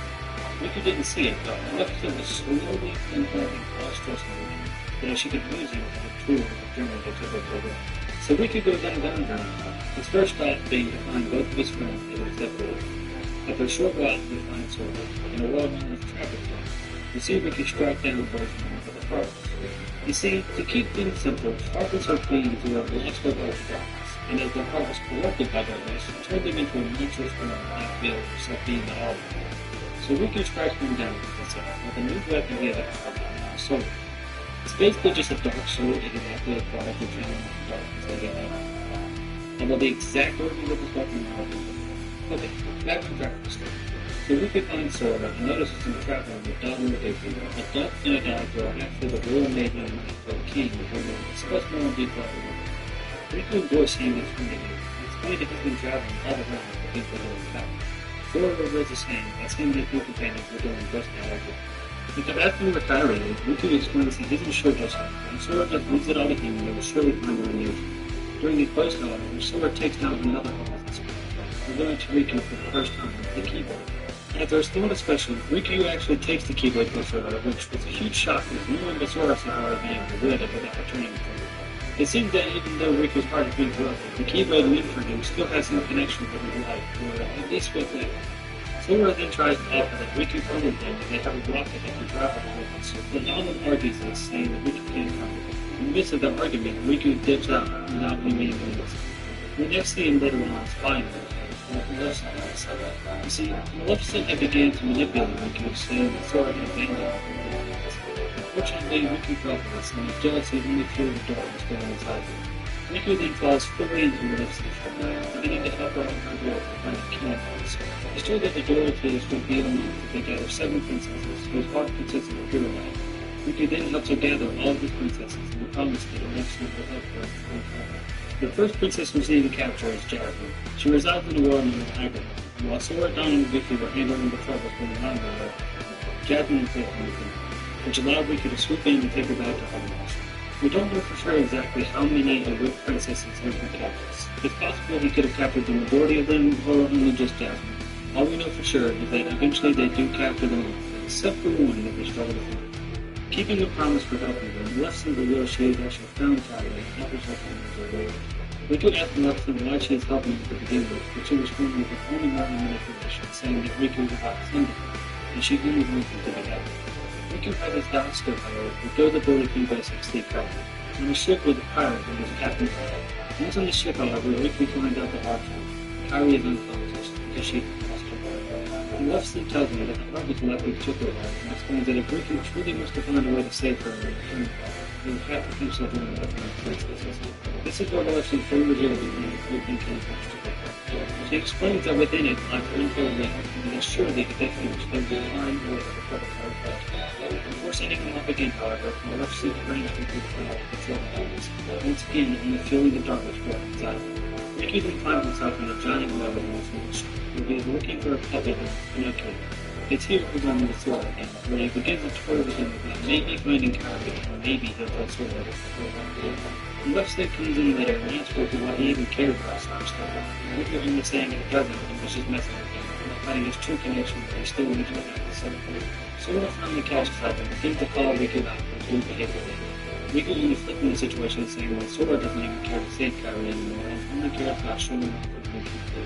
[SPEAKER 9] Riku didn't see it, but Maleficent was slowly implanting false trust in him, that she could use him as a tool of the journey that took her over. So Riku goes on a gun journey, his first stop being to find both of his friends that were separated. After a short while, we find Sora in a world known as Traffic Light. We see Riku strike down both men for the Sparkles. You see, to keep things simple, Sparkles are fleeing to a lost of darkness, and as the heart was corrupted by darkness, turned them into a monstrous form not built for being the all. So Riku strikes them down with a new weapon he has a sword. It's basically just a dark sword exactly a product of channeling the darkness they get out. And will the exact wording of this weapon now. Okay, back to Dragon's story. So Riku finds Sora and notices him traveling with Daughter of Daisy. A duck and a dog are actually the royal maiden and the king who will discuss more in detail later. Riku enjoys seeing this from the game. It's funny that he's been traveling all around with the people of the town. Sora reveals his name as him and his new companions were doing just now like it. Because after we were tired, Riku explains he isn't sure just how, and Sora just leaves it all to him and they will surely find him unusual. During these posts, however, Sora takes down another opposite speaker. We're going to Riku for the first time with the keyboard. After a still discussion, Riku actually takes the keyblade for Sora, which was a huge shock because no one but Sora saw how it being rid of without returning it. It seems that even though Riku's heart has been corrupted, the keyblade meant for him still has some connection with his life, or at least with it. Sora then tries to offer that Riku crumbled him and they have a rocket that can travel with us, but Donald argues this, saying that Riku can't come. In the midst of the argument, Riku dips out without being able to listen. We next see him later on spying you see, Maleficent had began to manipulate Riku, saying that Sora had abandoned him. Unfortunately, Riku felt this, and his jealousy only fueled the darkness going inside him. Riku then falls fully into Maleficent's trap, beginning to help her on her door to find the key house. He's told that the door to this would be unlocked if they gather 7 princesses, whose heart consists of a pure light. Riku then helps her gather all of the princesses, and the promise that Maleficent will help her in her. The first princess we see in capture is Jasmine. She resides in the world known as Hyrule. And while Sora, Donald, and Vicky were handling the troubles from the Hyrule, Jasmine was taken with them, which allowed Riku to swoop in and take her back to Hogwarts. We don't know for sure exactly how many of which princesses have been captured. It's possible he could have captured the majority of them, or only just Jasmine. All we know for sure is that eventually they do capture them all, except for one that they struggle to find. Keeping the promise for helping them, Maleficent reveals she has actually found Kyra and helped herself in her way. Riku asked Maleficent why she is helping them to begin with, but she responded with only more manipulation, saying that Riku is about to send them, and she only wants them to be happy. Riku has his doubts still, however, but goes aboard a few basic sleep craft. On a ship with a pirate and his captain. Once on the ship, however, Riku finds out the hard truth. Kyra is unconscious because she lost her brother. The left sleeve tells me that the heart was left with Chippewa and explains that if Riku truly wants to find a way to save her and return her, he would have to finish the woman left in the princesses. This is where the left sleeve fully reveals the Riku can touch Chippewa. She explains that within it lies an untold link, and that surely if they finish, they will find a way to recover her touch. Before sending him up again, however, the left sleeve brings Riku to the floor darkness, once again only feeling the darkness growing inside of him. Riku then finds himself in a giant web in his reach, where he is looking for a puppet in Pinocchio. It's here we're going to Sora again, where he begins to toy with him about maybe finding Kirby, or maybe he'll tell Sora that the left stick comes in later and asks Riku why he even cared about Star Star. Riku only saying it doesn't, and was just messing with him, not finding his true connection, but he still reaches out to celebrate. Sora finally catches up and begins to call Riku out for his new behavior later. Riku only flipping the situation, saying that Sora doesn't even care to save Kairi anymore, and only cares about showing off for Pinocchio.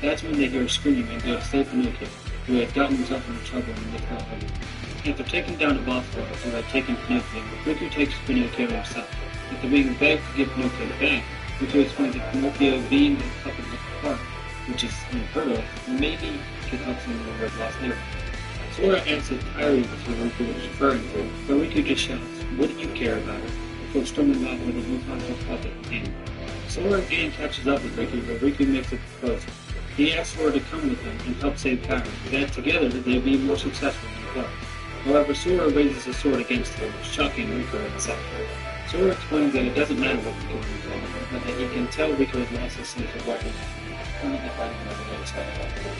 [SPEAKER 9] That's when they hear a scream and go to save Pinocchio, who had gotten himself into trouble in the crowd. After taking down the boss fight who had taken Pinocchio, Riku takes Pinocchio himself. After being begged to give Pinocchio back, Riku explains that Pinocchio being a puppet with a heart, which is unheard of, maybe could help someone over his lost neighbor. Sora asks if Kairi was who Riku was referring to, but Riku just shouts, "What do you care about it?" before storming off with a unconscious puppet in hand. Sora again catches up with Riku, but Riku makes a proposal. He asks Sora to come with him and help save Kairi, that together they'll be more successful in the club. However, Sora raises his sword against him, shocking Riku in the second. Sora explains that it doesn't matter what Riku can do, but that he can tell Riku has lost his sense of weapons. Currently fighting on the other side.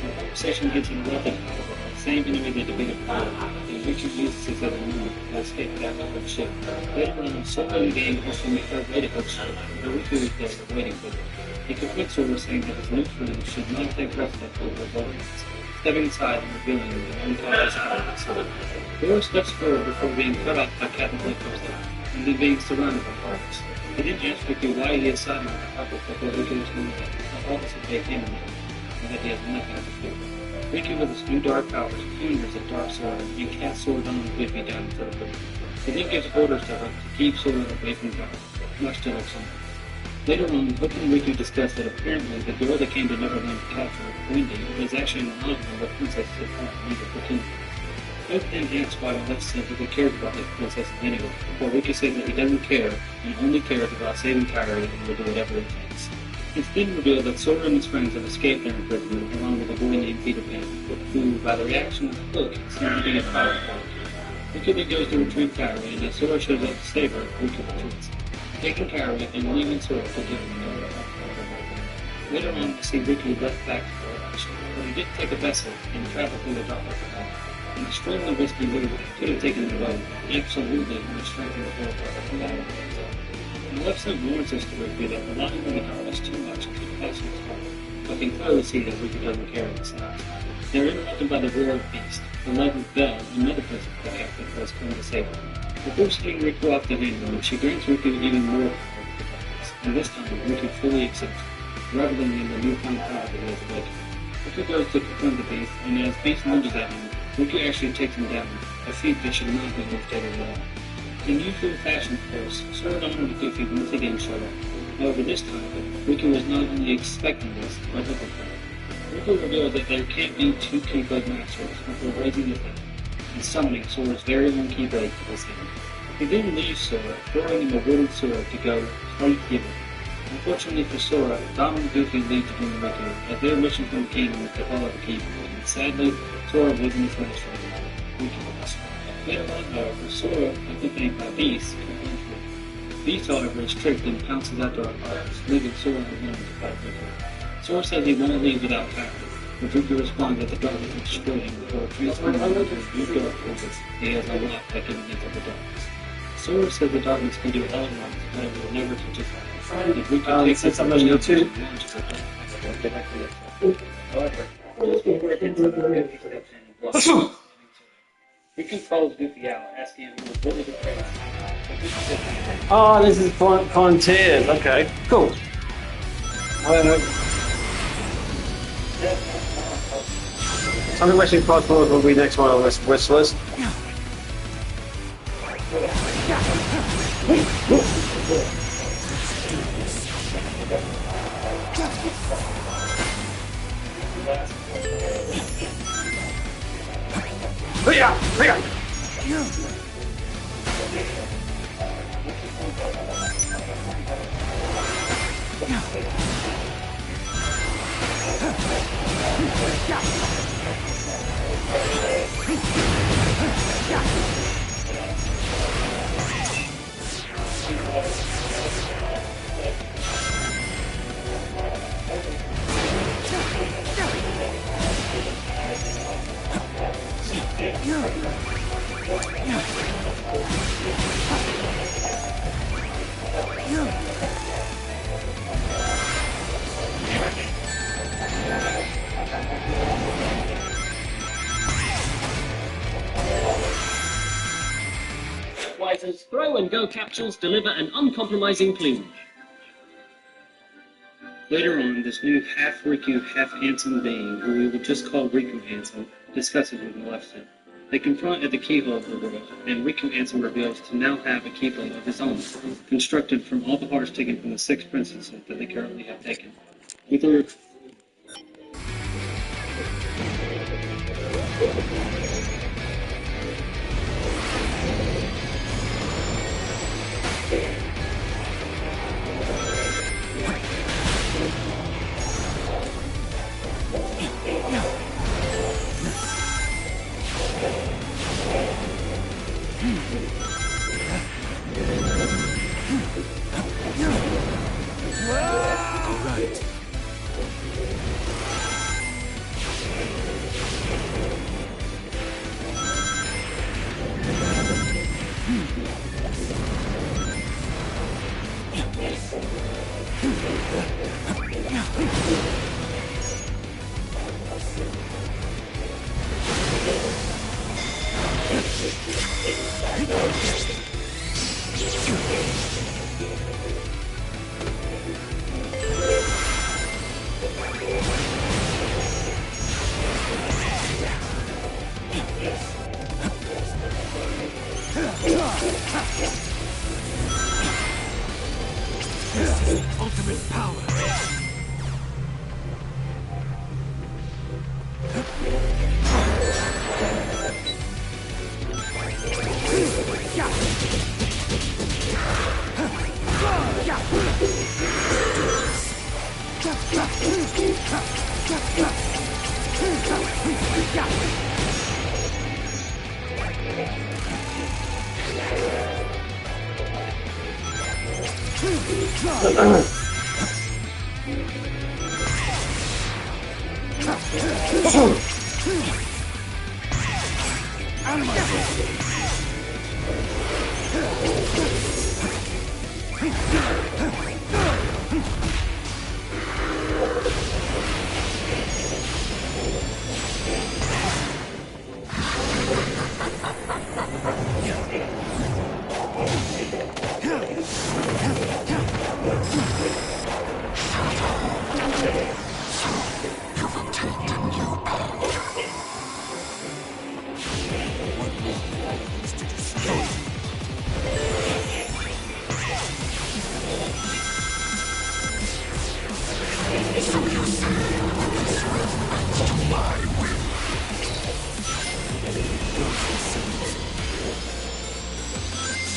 [SPEAKER 9] The conversation gets interrupted, however, by the same enemy they defeated before, and Riku uses his other move to escape back up the ship. Later on, Sora in the game wants to make her way to the ship, but Riku is there waiting for them. He conflicts Sora, saying that his new friend should not take precedent over Vulcans, stepping aside and revealing the unconscious power of Sora. Sora steps forward before being cut off by Captain Blinko's there, and then being surrounded by parties. He then asks Riku why he is siding with the puppet before Riku is told that the office will take him and that he has nothing to fear. Riku with his new dark powers ponders a dark sword and casts Sora on Goofy down into the river. He then gives orders to her to keep Sora away from Kairi, much to their sorrow. Later on, Hook and Riku discuss that apparently the girl that came to Neverland to capture Wendy is actually an honor of the princess of the kingdom. Hook then asks why the left said that he cares about the princess anyway, before Riku says that he doesn't care, and only cares about saving Kairi and will do whatever it takes. It's then revealed that Sora and his friends have escaped their imprisonment along with a boy named Peter Pan, who, by the reaction of Hook, seems to be a powerful. Riku then goes to retrieve Kairi, and as Sora shows up to save her, Riku retreats, taking Kairi and leaving Sora to give him another. Later on, we see Riku left back to the action, but he did take a vessel and travel through the dark for an extremely risky move could have taken the road, absolutely would strengthen the whole part. And the left side warns us to Riku that relying on the darkness too much could cause him trouble, but can clearly see that Riku doesn't care in this house. They're interrupted by the roar of Beast, the 11th Bell, another prisoner of the captain who has come to save them. Before sending Riku off to Handle, she grants Riku even more power, and this time Riku fully accepts, reveling in the newfound power that he has awakened. Riku goes to confront the Beast, and as Beast lunges at him, Riku actually takes him down, a feat that should not be lifted at all. In usual fashion, of course, Sword Arm and Goofy once again show up. However, this time, Riku was not only expecting this, but hoping for it. Riku reveals that there can't be two Keyblade Masters before raising his hand and summoning Sora's very own Keyblade to his hand. He then leaves Sora, throwing him a wooden sword to go fight Keyblade. Unfortunately for Sora, Dom and Goofy leave to join Riku, as their mission from the kingdom is to follow the Keyblade, and sadly, Sora wasn't finished from Riku was. Later on, however, Sora, accompanied by Beast, confronts Riku. Beast, however, is tricked and pounces out to our fires, leaving Sora alone to fight Riku. Sora says he won't leave without Kairi, but Riku responds that the darkness will destroy him before transforming into a new dark forces he has unlocked by giving into the darkness. Sora says the darkness can do all it wants, but it will never touch his heart. And Riku takes his mission and launches the darkness. However, Riku calls Goofy out, asking him what was the praise.
[SPEAKER 3] Oh, this is Frontiers. Okay, cool. Something Western Crossroads will be next one on this wish list.
[SPEAKER 9] Wiser's throw and go capsules deliver an uncompromising cleavage. Later on, this new half Riku, half Ansem being, who we will just call Riku Ansem, discusses with Maleficent. They confront at the keyhole of the world, and Riku Ansem reveals to now have a keyblade of his own, constructed from all the hearts taken from the 6 princesses that they currently have taken. With her
[SPEAKER 6] ultimate power.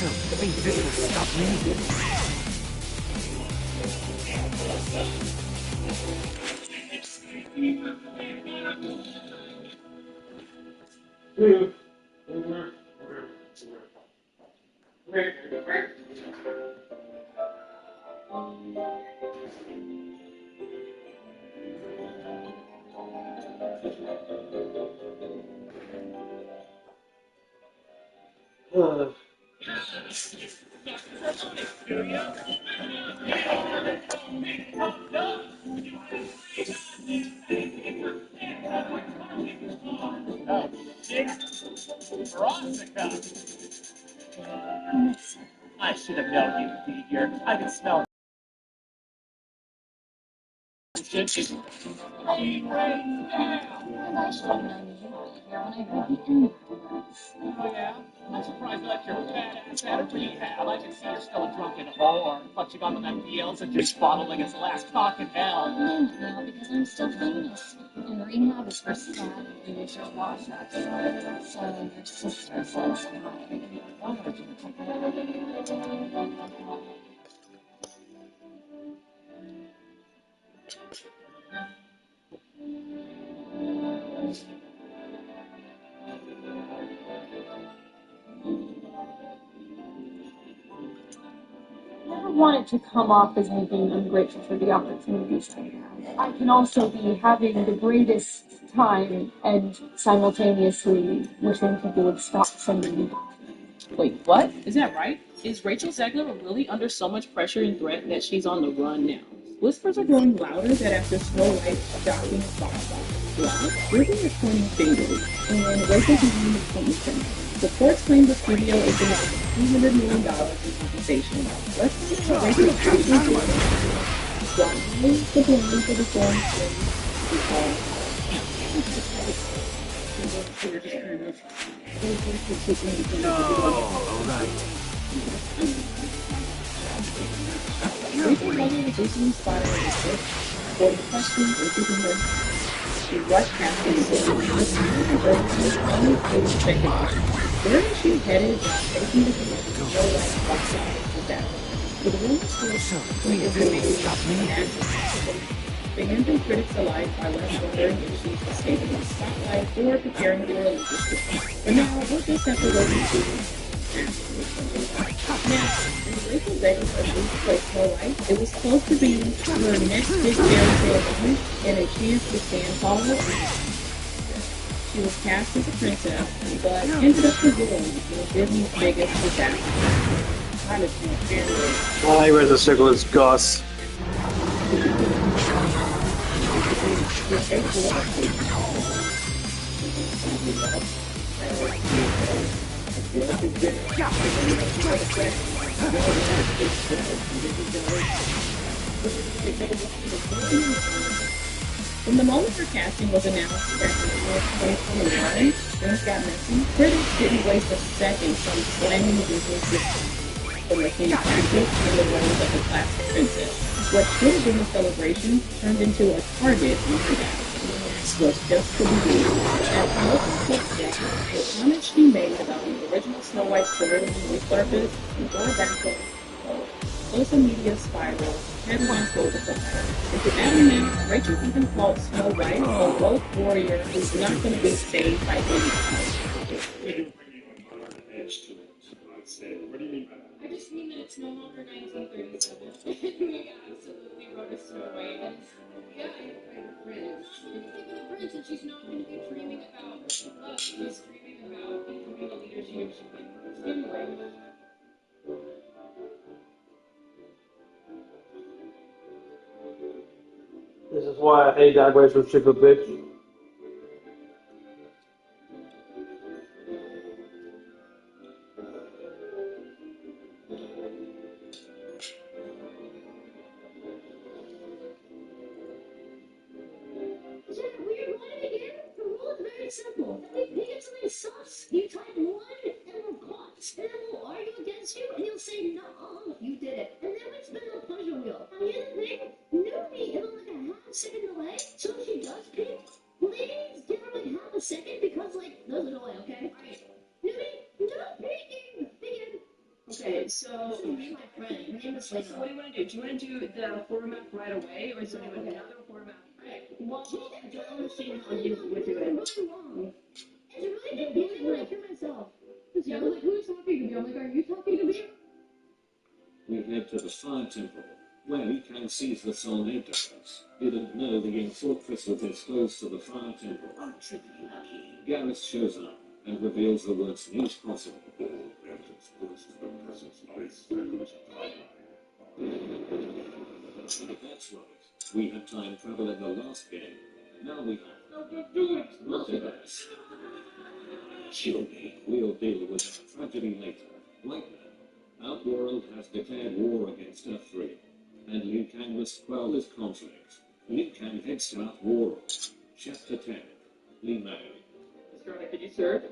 [SPEAKER 6] So, think this will stop me?
[SPEAKER 10] I should have known you'd be here. I can smell
[SPEAKER 1] And I should have known you would be here when I heard the end of the verse.
[SPEAKER 10] Oh, yeah? I'm surprised you left your fat ass out of rehab. I can see you're still a drunken whore, but you got on that Beelzebub juice bottle like it's the last cock in hell.
[SPEAKER 1] No, because I'm still famous.
[SPEAKER 11] In rehab, it's just sad you use your wash outside, so your sister says I never want it to come off as me being ungrateful for the opportunities I have. I can also be having the greatest time and simultaneously wishing people would stop sending me.
[SPEAKER 5] Wait, what? Is that right? Is Rachel Zegler really under so much pressure and threat that she's on the run now? Whispers are growing louder that after Snow White's shocking box office flop, Disney is pointing fingers, and Rachel behind the pointing Reports claim the studio is going to $200 million in compensation. Let's see what Rachel actually doing. Why the blame for the film
[SPEAKER 6] No, all right.
[SPEAKER 5] Rachel Zegler was recently spotted in the clip for the question including her. She rushed past him so where is she headed? Taking the no light box office that. With rumors fans and critics alike are left wondering if she's escaping the spotlight or preparing for a leadership. But now we'll just have to wait and see. Now, in Rachel Zegler's agreed to play Snow White, it was close to being her next big fairy tale moment and a chance to stand tall. She was cast as a princess, but ended up revealing Disney's biggest disaster.
[SPEAKER 3] Hi, Rachel Zegler's Gus.
[SPEAKER 5] When the moment for casting was announced back in 2021, things got messy. Critics didn't waste a second from slamming Disney's decision for making practice in the roles of the classic princess. What should have been a celebration turned into a target on her back. Was just the beginning. As the comments she made about the original Snow White story resurfaced and brought back up social media spiral, headlines go to fire. And to add in, Rachel even called Snow White a woke warrior who's not going to be saved by anyone.
[SPEAKER 7] What do you mean by that?
[SPEAKER 11] I just mean that it's no longer 1937. We absolutely wrote a Snow White. And yeah, I Prince. Stick with the Prince, and she's not going to be dreaming about love. She's dreaming about becoming the leader she should be. Anyway.
[SPEAKER 3] This is why I hate that Rachel Zegler bitch.
[SPEAKER 2] Simple. They get something sus. You type one, and we're caught. And then we'll argue against you, and you'll say, no, you did it. And then we spin the pleasure wheel. And the other thing, Numi is on like a half-second delay, so if she does peek, please give her like half a second, because like, there's a delay, okay? Alright. Numi, no peeking! Begin.
[SPEAKER 5] Okay, so
[SPEAKER 2] This is me, my friend. Her name is Lena.
[SPEAKER 5] So what do you want to do? Do you want to do the format right away, or do you want to do another format?
[SPEAKER 2] Well, I don't understand how you would do it. It's really wrong. It's really confusing when I hear myself. Yeah, I'm like, who's talking to me? I'm like, are you talking to me?
[SPEAKER 7] We head to the Fire Temple, where we can seize the Soulmate Dice. Didn't know the young fortress was this close to the Fire Temple. I'm truly lucky. Gareth shows up and reveals the worst news possible. All evidence points to the presence of a strange timeline. That's right. We had time travel in the last game. Now we have. No, do it! Not in us. Kill me. We'll deal with the tragedy later. Right now, Outworld has declared war against Earth 3, and Liu Kang must quell this conflict. Liu Kang heads to Outworld. Chapter 10. Li Mei.
[SPEAKER 5] Mr. Ryan, could you serve?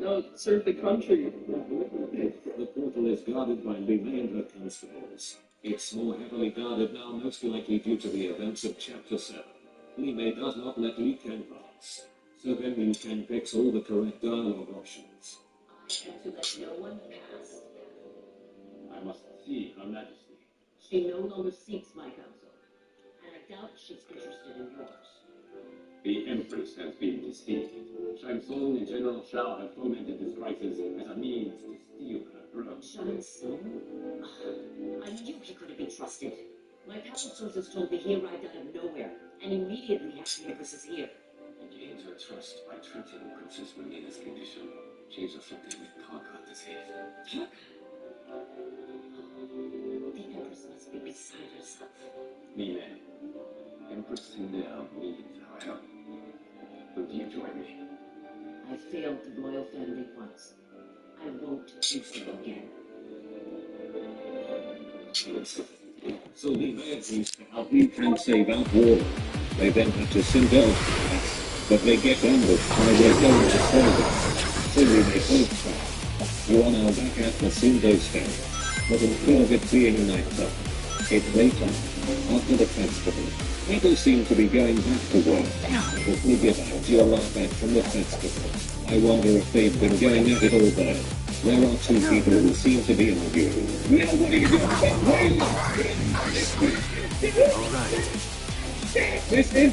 [SPEAKER 5] No, serve the country.
[SPEAKER 7] The portal is guarded by Li Mei and her constables. It's more heavily guarded now, most likely due to the events of Chapter 7. Lime does not let Li Ken pass. So then Li Ken picks all the correct dialogue options.
[SPEAKER 12] I am to let no one pass.
[SPEAKER 7] I must see Her Majesty.
[SPEAKER 12] She no longer seeks my counsel, and I doubt she's interested in yours.
[SPEAKER 7] The Empress has been deceived. Shang Tsung and General Shao have fomented this crisis as a means to steal her throne.
[SPEAKER 12] Shang Tsung? I knew he couldn't be trusted. My palace sources told me he arrived out of nowhere, and immediately had the Empress is here.
[SPEAKER 7] He gains her trust by treating Princess Marina's condition. She's afflicted with Tarka disease.
[SPEAKER 12] Tarka? The Empress must be beside herself.
[SPEAKER 7] Lime, Empress Sindel needs our help. Will you join me?
[SPEAKER 12] I failed the royal family once. I won't do so again.
[SPEAKER 7] So Lime agrees to help Li Ken save out war. They then have to Sindel's palace, but they get ambushed by their going to soldiers. So Lime both back. You are now back at the Sindo stand, but instead of it being nighttime, it's daytime. After the festival, people seem to be going back to work. As we get out, you're laughed at from the festival. I wonder if they've been going at it all day. There are two people who seem to be arguing. Now what are you doing? This is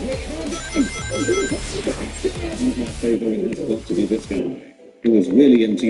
[SPEAKER 7] my favorite has got to be this guy, who is really into